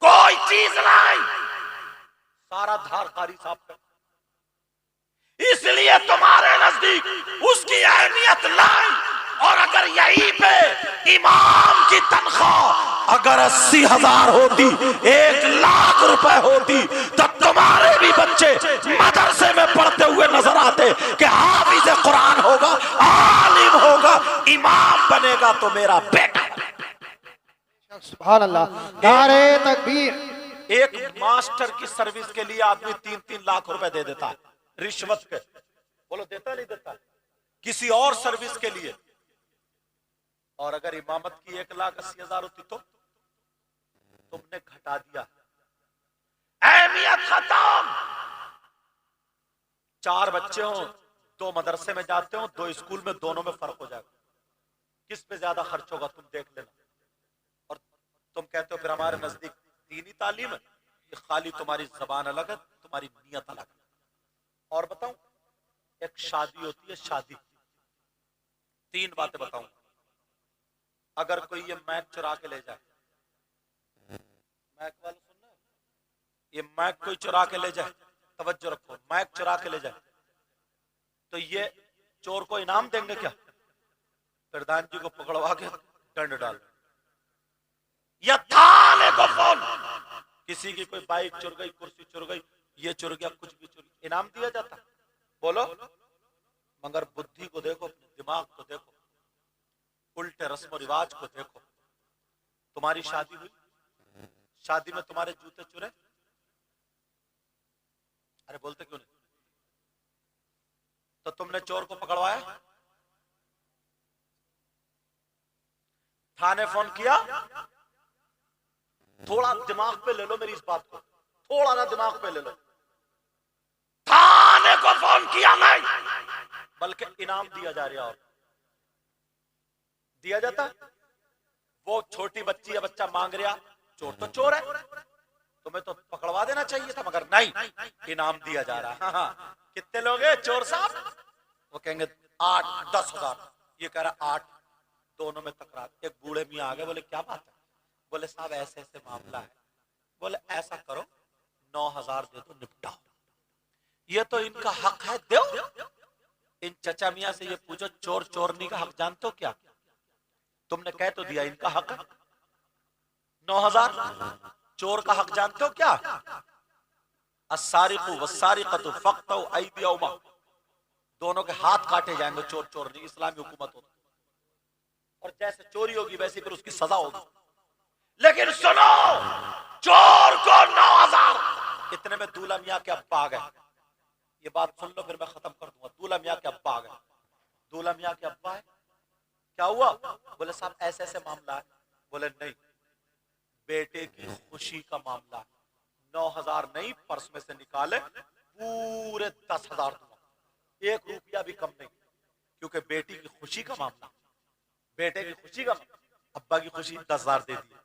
कोई चीज नहीं, सारा धार कारी साफ कर। इसलिए तुम्हारे नजदीक उसकी अहमियत नहीं। और अगर यहीं पे इमाम की तनख्वाह अगर 80,000 होती, 1,00,000 रुपए होती, तो तुम्हारे भी बच्चे मदरसे में पढ़ते हुए नजर आते कि हाफिज कुरान होगा, आलिम होगा, इमाम बनेगा तो मेरा बेटा। सुभान अल्लाह, नारे तकबीर। एक मास्टर की सर्विस के लिए आदमी 3-3 लाख रुपए दे देता है रिश्वत के। बोलो देता नहीं देता? किसी और सर्विस के लिए। और अगर इमामत की 1,80,000 होती तो तुमने घटा दिया, अहमियत खत्म। 4 बच्चे हो, 2 मदरसे में जाते हो, 2 स्कूल में, दोनों में फर्क हो जाएगा। किस पे ज्यादा खर्च होगा तुम देख लेना। और तुम कहते हो फिर हमारे नजदीक दीनी तालीम है। ये खाली तुम्हारी जबान अलग है, तुम्हारी नियत अलग है। और बताऊं, एक शादी होती है, शादी, 3 बातें बताऊं। अगर कोई ये मैक चुरा के ले जाए, मैक वाले सुन रहे हैं? ये मैक कोई चुरा के ले जाए, तवज्जो रखो, मैक चुरा के ले जाए, तो ये चोर को इनाम देंगे क्या? प्रधान जी को पकड़वा के दंड डाल, या थाने को फोन, किसी की कोई बाइक चुर गई, कुर्सी चुर गई, ये चुर गया, कुछ भी चुर, इनाम दिया जाता? बोलो। मगर बुद्धि को देखो, अपने दिमाग को देखो, उल्टे रस्म रिवाज को देखो। तुम्हारी शादी हुई, शादी में तुम्हारे जूते चुरे, अरे बोलते क्यों नहीं? तो तुमने चोर को पकड़वाया, थाने फोन किया? थोड़ा दिमाग पे ले लो मेरी इस बात को, थोड़ा ना दिमाग पे ले लो। थाने को फोन किया नहीं, बल्कि इनाम दिया जा रहा, और दिया जाता। वो छोटी बच्ची या बच्चा मांग रहा, चोर तो चोर है, तुम्हें तो पकड़वा देना चाहिए था, मगर नहीं, इनाम दिया जा रहा। हाँ हाँ, कितने लोग हैं चोर साहब? वो कहेंगे 8-10 हजार, ये कह रहा 8, दोनों में तकरार। एक बूढ़े मियां आ गए, बोले क्या बात है? बोले साहब ऐसे ऐसे मामला है। बोले ऐसा करो, 9,000 दे दो, निपटाओ। ये तो इनका हक है, दो। इन चचा मियां से ये पूछो, चोर चोरनी का हक जानते हो क्या? तुमने कह तो दिया इनका हक है 9,000, चोर का हक जानते हो क्या? अस्सारिकु वस्सारिकतु फक्तउ ऐदियहुमा, दोनों के हाथ काटे जाएंगे, चोर चोरनी, इस्लामी हुकूमत होती। और जैसे चोरी होगी वैसे फिर उसकी सजा होगी। लेकिन सुनो, चोर को 9,000, इतने में दूल्हा मियां के अब्बा आ गए। ये बात सुन लो, फिर मैं खत्म कर दूंगा। दूल्हा मियां के अब्बा आ गए। दूल्हा मियां के अब्बा है, क्या हुआ? बोले साहब ऐसे ऐसे मामला है। बोले नहीं, बेटे की खुशी का मामला है, 9,000 नहीं, पर्स में से निकाले पूरे 10,000 दूंगा, 1 रुपया भी कम नहीं, क्योंकि बेटी की खुशी का मामला, बेटे की खुशी का मामला। अब्बा की खुशी, 10,000 दे दिए।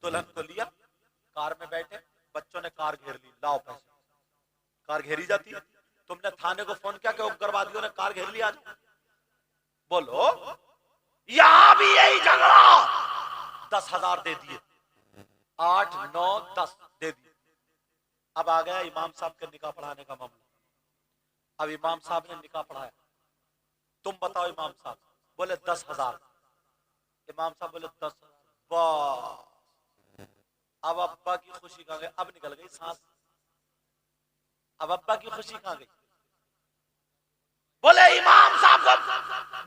दुल्हन को लिया, कार में बैठे, बच्चों ने कार घेर ली, लाओ पैसे। कार घेरी जाती है, तुमने थाने को फोन किया कि उग्रवादियों ने कार घेर लिया? बोलो, यहां भी यही झगड़ा। 10,000 दे दिए, 8, 9, 10 दे दिए। अब आ गया इमाम साहब के निकाह पढ़ाने का मामला। अब इमाम साहब ने निकाह पढ़ाया, तुम बताओ इमाम साहब। बोले 10,000। इमाम साहब बोले 10,000। वाह, अब अब्बा की खुशी कहां गई? अब निकल गई सांस। अब अब्बा की खुशी कहां गई? बोले इमाम साहब को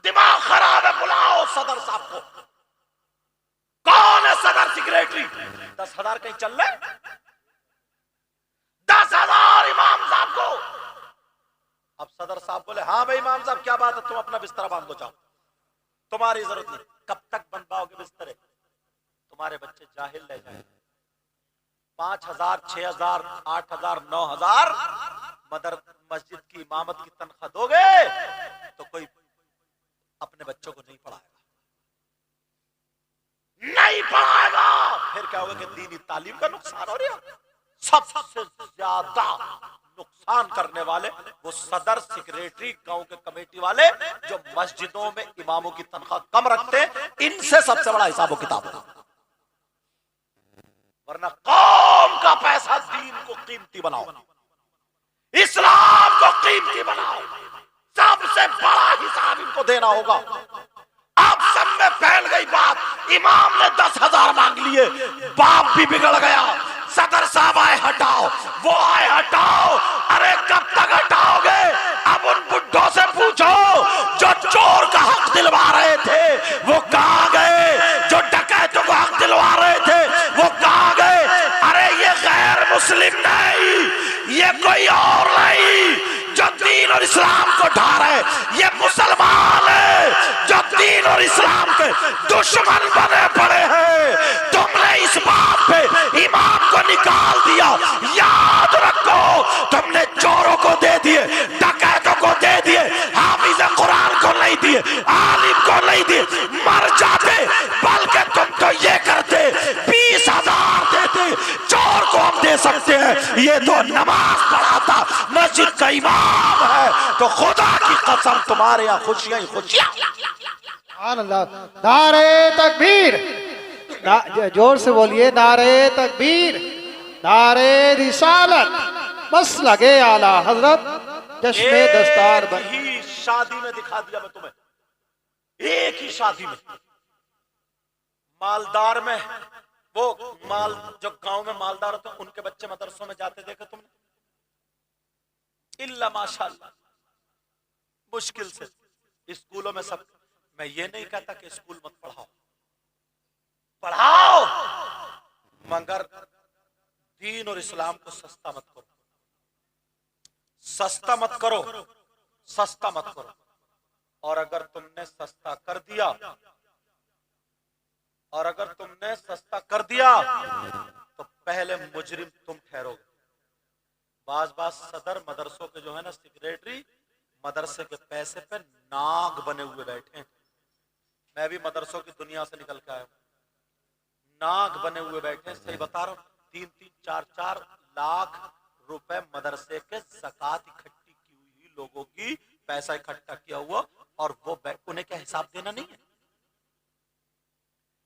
दिमाग खराब है, बुलाओ सदर साहब को। कौन है सदर सेक्रेटरी? 10,000 कहीं चल रहे? 10,000 इमाम साहब को। अब सदर साहब बोले हाँ भाई इमाम साहब, क्या बात है, तुम अपना बिस्तरा बांध दो, जाओ, तुम्हारी जरूरत नहीं। कब तक बनवाओगे बिस्तरे? तुम्हारे बच्चे जाहिल रह जाएंगे। 5,000, 6,000, 8,000, 9,000 मस्जिद की इमामत की तनख्वाह दोगे तो कोई अपने बच्चों को नहीं पढ़ाएगा, नहीं पढ़ाएगा। फिर क्या होगा कि दीनी तालीम का नुकसान हो रहा है। सबसे ज्यादा नुकसान करने वाले वो सदर, सेक्रेटरी, गांव के कमेटी वाले जो मस्जिदों में इमामों की तनख्वाह कम रखते हैं, इनसे सबसे बड़ा हिसाब किताब होगा। वरना कौम का पैसा दीन को कीमती बनाओ, इस्लाम को कीमती बनाओ, सबसे बड़ा हिसाब इनको देना होगा। अब सब में फैल गई बात, इमाम ने 10,000 मांग लिए, बाप भी बिगड़ गया। सदर साहब आए हटाओ, वो आए हटाओ। अरे कब तक हटाओगे? अब उन बुड्ढों से पूछो जो चोर का हक दिलवा रहे थे, वो कहां गए? जो डकैतों को हक दिलवा रहे थे, वो कहां गए? अरे ये गैर मुस्लिम नहीं, ये कोई और नहीं जो दीन और इस्लाम को ढा रहे, ये मुसलमान है जो दीन और इस्लाम के दुश्मन बने पड़े हैं। तुमने इस बात पे इमाम को निकाल दिया, याद रखो, तुमने चोरों को दे दिए, डकैतों को दे दिए, हाफिज कुरान को नहीं दिए, आलिम को नहीं दिए, मर जाते। बल्कि तुम तो ये करते, 20,000 देते, चोर को हम दे सकते हैं, ये तो नमाज पढ़ाता, मस्जिद का तो खुदा की कसम तुम्हारे यहाँ खुशियां ही खुशियां। सुभान अल्लाह। नारे तकबीर, जोर से बोलिए, नारे तकबीर, नारे रिसालत, बस लगे आला हजरत, जश्न दस्तार बन। एक ही शादी में दिखा दिया मैं तुम्हें, एक ही शादी में, मालदार में, वो माल जो गांव में मालदार होते हैं उनके बच्चे मदरसों में जाते देखे तुमने? इल्ला माशाअल्लाह, मुश्किल से। स्कूलों में सब, मैं ये नहीं कहता कि स्कूल मत पढ़ाओ, पढ़ाओ, मगर दीन और इस्लाम को सस्ता मत करो, सस्ता मत करो, सस्ता मत करो। और अगर तुमने सस्ता कर दिया, और अगर तुमने सस्ता कर दिया तो पहले मुजरिम तुम ठहरोगे। बाज सदर मदरसों के जो है ना सेक्रेटरी, मदरसे के पैसे पे नाग बने हुए बैठे हैं। मैं भी मदरसों की दुनिया से निकल के आया हूं, नाग बने हुए बैठे हैं, सही बता रहा हूं। 3-3, 4-4 लाख रुपए मदरसे के ज़कात इकट्ठी की हुई लोगों की पैसा इकट्ठा किया हुआ, और वो उन्हें क्या हिसाब देना नहीं है?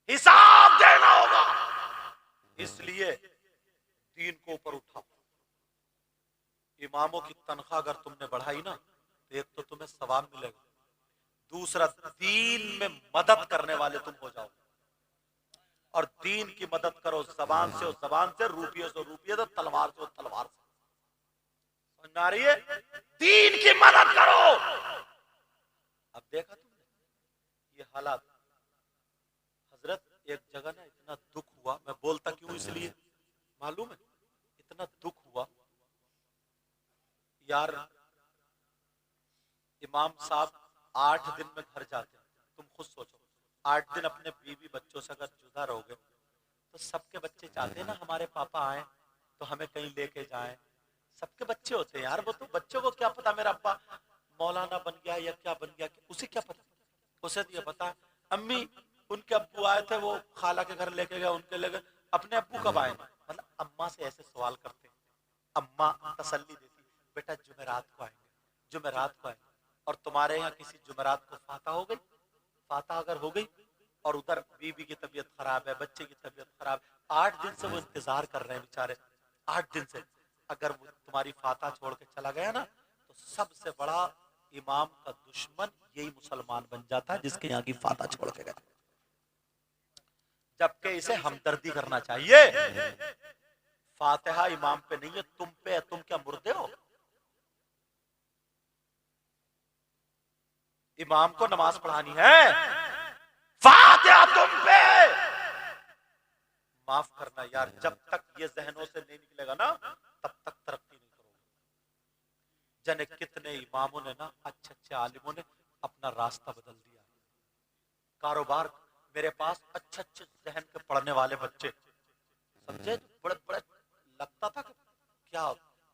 हिसाब देना होगा। इसलिए दीन को ऊपर उठाओ। इमामों की तनख्वाह अगर तुमने बढ़ाई ना, तो एक तो तुम्हें सवाब मिलेगा, दूसरा दीन में मदद करने वाले तुम हो जाओ। और दीन की मदद करो जबान से, और जबान से, रुपये से रुपये, तो तलवार से तलवार से। समझ आ रही है? दीन की मदद करो। अब देखा तुमने ये हालात। हजरत एक जगह ना इतना दुख हुआ, मैं बोलता क्यों इसलिए मालूम है? इतना दुख हुआ यार, इमाम साहब 8 दिन में घर जाते हैं। तुम खुद सोचो, 8 दिन अपने बीवी बच्चों से अगर जुदा रहोगे, तो सबके बच्चे चाहते हैं ना हमारे पापा आए तो हमें कहीं लेके जाएं। सबके बच्चे होते हैं यार, वो तो बच्चों को क्या पता मेरा अब्बा मौलाना बन गया या क्या बन गया, उसे क्या पता? उसे ये पता अम्मी उनके अब्बू आए थे, वो खाला के घर लेके गए, उनके लेके, अपने अब्बू कब आए? मतलब अम्मा से ऐसे सवाल करते हैं, अम्मा तसल्ली देती, बेटा जुमेरात को आएंगे, जुमेरात को आएंगे। और तुम्हारे यहाँ किसी जुमेरात को फाता हो गई, फाता अगर हो गई, और उधर बीवी की तबीयत खराब है, बच्चे की तबीयत खराब, 8 दिन से वो इंतजार कर रहे हैं बेचारे, 8 दिन से। अगर वो तुम्हारी फाता छोड़ के चला गया ना, तो सबसे बड़ा इमाम का दुश्मन यही मुसलमान बन जाता है जिसके यहाँ की फाता छोड़ के गया। जबकि इसे हमदर्दी करना चाहिए। फातिहा इमाम पे नहीं है, तुम पे है। तुम क्या मुर्दे हो? इमाम को नमाज पढ़ानी है, फातिहा तुम पे। माफ करना यार, जब तक ये जहनों से नहीं निकलेगा ना, तब तक तरक्की नहीं करोगे। जने कितने इमामों ने ना, अच्छे अच्छे आलिमों ने अपना रास्ता बदल दिया। कारोबार, मेरे पास अच्छे अच्छे जहन के पढ़ने वाले बच्चे, समझे, बड़े बड़े लगता था कि क्या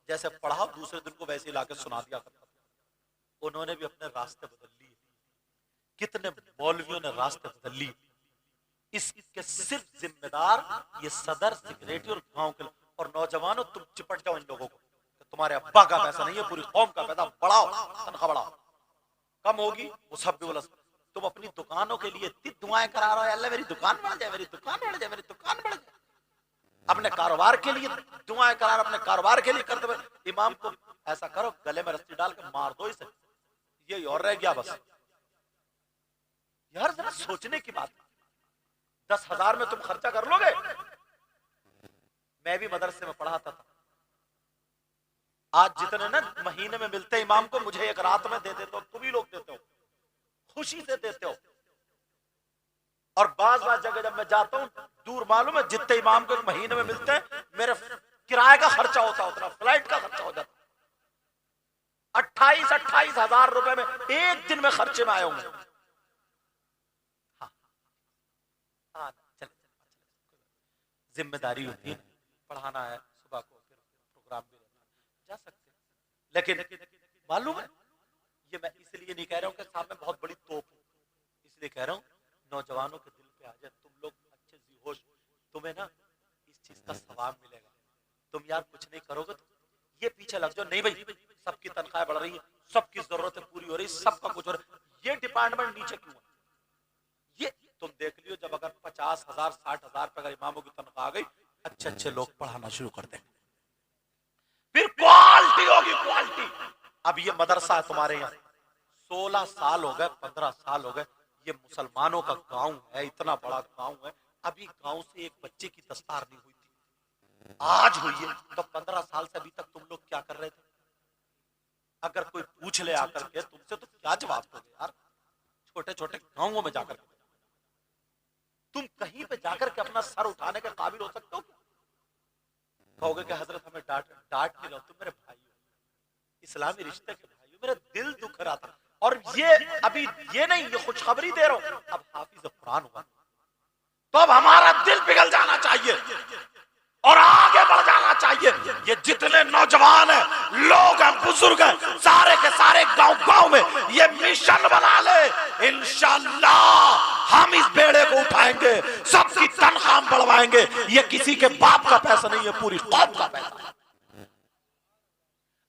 जैसे पढ़ाओ दूसरे दिन को वैसे लाके सुना दिया करता था। उन्होंने भी अपने रास्ते बदल लिए। कितने मौलवियों ने रास्ते बदल लिए। इसके सिर्फ जिम्मेदार ये सदर, सेक्रेटरी और गांव के लोग। और नौजवानों, तुम चिपट जाओ इन लोगों को। तुम्हारे अब्बा का पैसा नहीं है, पूरी कौम का पैसा बढ़ाओ, तनख्वाह बढ़ाओ। कम होगी वो सब भी बोला। तुम अपनी दुकानों के लिए इतनी दुआएं करा रहे हो, अल्लाह मेरी दुकान बढ़ जाए, मेरी दुकान बढ़ जाए, मेरी दुकान बढ़ जाए। अपने कारोबार के लिए दुआएं करा रहे हो, अपने कारोबार के लिए करते हुए इमाम को ऐसा करो, गले में रस्सी डाल के मार दो इसे। ये और रह गया बस। यार जरा सोचने की बात। 10,000 में तुम खर्चा कर लोगे? मैं भी मदरसे में पढ़ाता था। आज जितने ना महीने में मिलते इमाम को, मुझे एक रात में दे देते हो, तुम ही लोग देते हो, खुशी से देते हो। और बाज जगह जब मैं जाता हूं दूर, मालूम है जितने इमाम को एक महीने में मिलते हैं, मेरे किराए का खर्चा होता उतना फ्लाइट का खर्चा हो जाता। 28-28 हजार रुपए में एक दिन में खर्चे में आए होंगे। हाँ, चले जिम्मेदारी होती है, पढ़ाना है, सुबह को फिर प्रोग्राम भी रहता है, जा सकते हैं। लेकिन मालूम है, ये मैं इसलिए नहीं कह रहा हूं कि साहब मैं बहुत बड़ी तोप हूं, इसलिए कह रहा हूं नौजवानों के दिल पे आ जाए, तुम लोग अच्छे जी होश, तुम्हें ना इस चीज का सवाब मिलेगा। तुम यार कुछ नहीं करोगे तो ये पीछे लग जाओ, नहीं भाई सबकी तनख्वाह बढ़ रही है, सबकी जरूरतें पूरी हो रही, सबका कुछ हो रहा, ये डिपार्टमेंट नीचे क्यों है? ये तुम देख लियो, जब अगर 50,000 60,000 पे अगर इमामों की तनख्वाह आ गई, अच्छे अच्छे लोग पढ़ाना शुरू कर देंगे, फिर क्वालिटी होगी, क्वालिटी। अब ये मदरसा है तुम्हारे यहाँ, 16 साल हो गए, 15 साल हो गए, ये मुसलमानों का गांव है, इतना बड़ा गांव है, अभी गांव से एक बच्चे की दस्तार नहीं हुई थी, आज हुई है। तो 15 साल से अभी तक तुम लोग क्या कर रहे थे? अगर कोई पूछ ले आकर के तुमसे, तो क्या जवाब दोगे यार? छोटे छोटे गांवों में जाकर के तुम कहीं पे जाकर के अपना सर उठाने के काबिल हो सकते हो क्या? कहोगे कि हजरत हमें डांट नहीं रहो, तुम मेरे भाई हो, इस्लामी रिश्ते के भाई हो, मेरा दिल दुख रहा था। और ये अभी ये नहीं, ये खुशखबरी दे रहा हूं, अब हाफिज कुरान हुआ तो अब हमारा दिल पिघल जाना चाहिए और आगे बढ़ जाना चाहिए। ये जितने नौजवान हैं, लोग हैं, बुजुर्ग हैं, सारे के सारे गांव गांव में ये मिशन बना ले, इंशाअल्लाह हम इस बेड़े को उठाएंगे, सबकी तनख्वाह बढ़वाएंगे। ये किसी के बाप का पैसा नहीं है, पूरी कौम का पैसा है।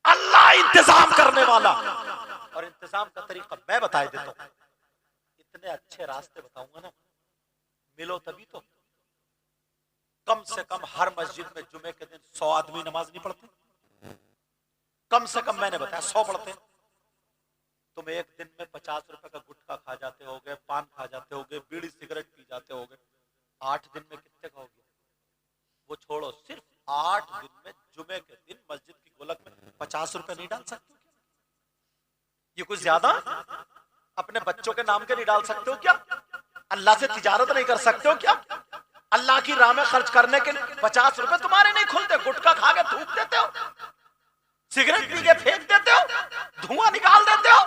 अल्लाह इंतजाम करने वाला, और इंतजाम का तरीका मैं बता देता हूं, इतने अच्छे रास्ते बताऊंगा ना, मिलो तभी तो। कम से कम हर मस्जिद में जुमे के दिन 100 आदमी नमाज नहीं पढ़ते, कम से कम मैंने बताया 100 पढ़ते हैं। तुम एक दिन में 50 रुपए का गुटखा खा जाते होगे, पान खा जाते होगे, बीड़ी सिगरेट पी जाते होगे, 8 दिन में कितने खाओगे? वो छोड़ो, सिर्फ 8 दिन में जुमे के दिन मस्जिद की गोलक में 50 रुपए नहीं डाल सकते? ये कुछ ज्यादा? अपने बच्चों के नाम के नहीं डाल सकते हो क्या? अल्लाह से तिजारत नहीं कर सकते हो क्या? अल्लाह की राह में खर्च करने के 50 रुपए तुम्हारे नहीं खुलते? गुटखा खा के थूक देते हो, सिगरेट पी के फेंक देते हो, धुआं निकाल देते हो,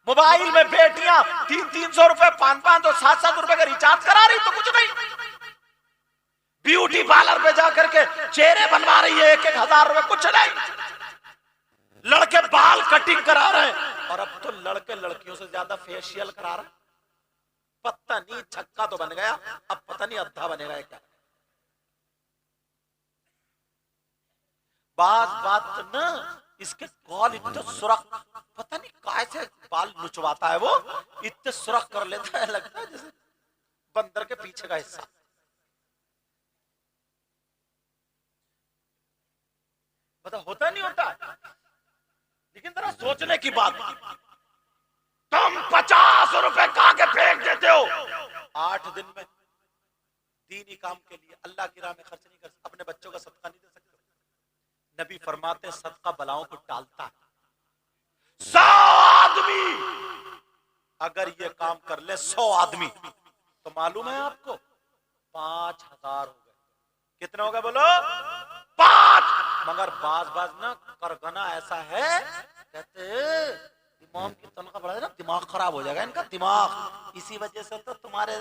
मोबाइल में बेटियां 300 रुपए 500 700 रुपए का रिचार्ज करा रही, तो कुछ नहीं। ब्यूटी पार्लर पे जाकर के चेहरे बनवा रही है 1,000 रुपए, कुछ नहीं। लड़के बाल कटिंग करा रहे हैं, और अब तो लड़के लड़कियों से ज्यादा फेशियल करा रहे हैं। पता नहीं, छक्का तो बन गया, अब पता नहीं अद्धा बनेगा क्या। बात ना, इसके कॉल इतने सुरख, पता नहीं कैसे बाल नुचवाता है वो, इतने सुरख कर लेता है, लगता है जैसे बंदर के पीछे का हिस्सा। पता होता नहीं होता, लेकिन जरा सोचने की बात, तुम 50 रुपए खा के फेंक देते हो 8 दिन में, दीनी काम के लिए अल्लाह की राह में खर्च नहीं कर सकते, अपने बच्चों का सदका नहीं दे सकते। नबी फरमाते सदका बलाओं को टालता है। 100 आदमी अगर ये काम कर ले, 100 आदमी, तो मालूम है आपको 5,000 हो गए। कितने हो गए बोलो? 5। मगर बाज ना करगना ऐसा है, कहते इमाम की तनख्वाह बढ़ा देना, दिमाग खराब हो जाएगा इनका दिमाग, इसी वजह से तो तुम्हारे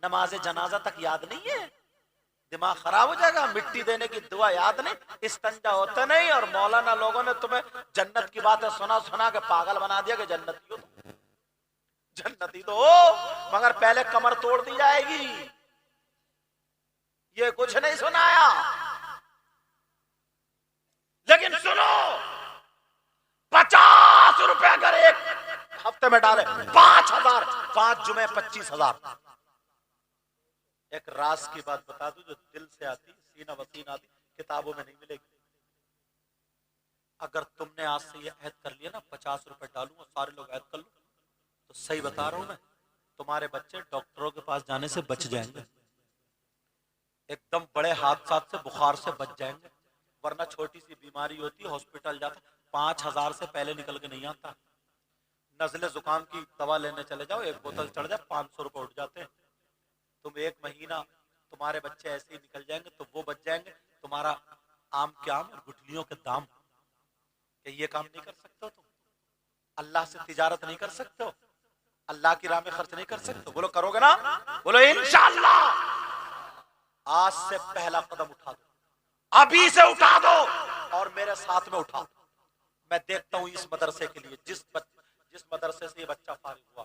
नमाज जनाजा तक याद नहीं है, दिमाग खराब हो जाएगा, मिट्टी देने की दुआ याद नहीं, इस्तंजा होता नहीं। और मौलाना लोगों ने तुम्हें जन्नत की बातें सुना सुना के पागल बना दिया कि जन्नती हो, जन्नती तो हो, मगर पहले कमर तोड़ दी जाएगी। ये कुछ नहीं सुनाया, लेकिन सुनो, 50 रुपए अगर एक हफ्ते में डाले, 5,000, 5 जुमे 25,000। एक राज की बात बता दूं जो दिल से आती, सीना वसीन आती, किताबों में नहीं मिलेगी। अगर तुमने आज से ये अहद कर लिया ना, 50 रुपए डालूंगा, सारे लोग अहद कर लो, तो सही बता रहा हूं मैं, तुम्हारे बच्चे डॉक्टरों के पास जाने से बच जाएंगे, एकदम बड़े हादसा से, बुखार से बच जाएंगे। वरना छोटी सी बीमारी होती है, हॉस्पिटल जाता 5,000 से पहले निकल के नहीं आता। नजले जुकाम की दवा लेने चले जाओ, एक बोतल चढ़ जाए 500 रुपए उठ जाते हैं। तुम 1 महीना, तुम्हारे बच्चे ऐसे ही निकल जाएंगे, तो वो बच जाएंगे, तुम्हारा आम के आम और गुठलियों के दाम। ये काम नहीं कर सकते हो तुम? अल्लाह से तिजारत नहीं कर सकते हो? अल्लाह की राह में खर्च नहीं कर सकते? बोलो करोगे ना? बोलो इंशाअल्लाह। आज से पहला कदम उठा दो, अभी से उठा दो, और मेरे साथ में उठाओ। मैं देखता हूं इस मदरसे के लिए, जिस मदरसे से ये बच्चा फारिग हुआ,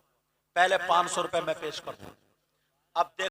पहले 500 रुपए मैं पेश करता हूं, अब देख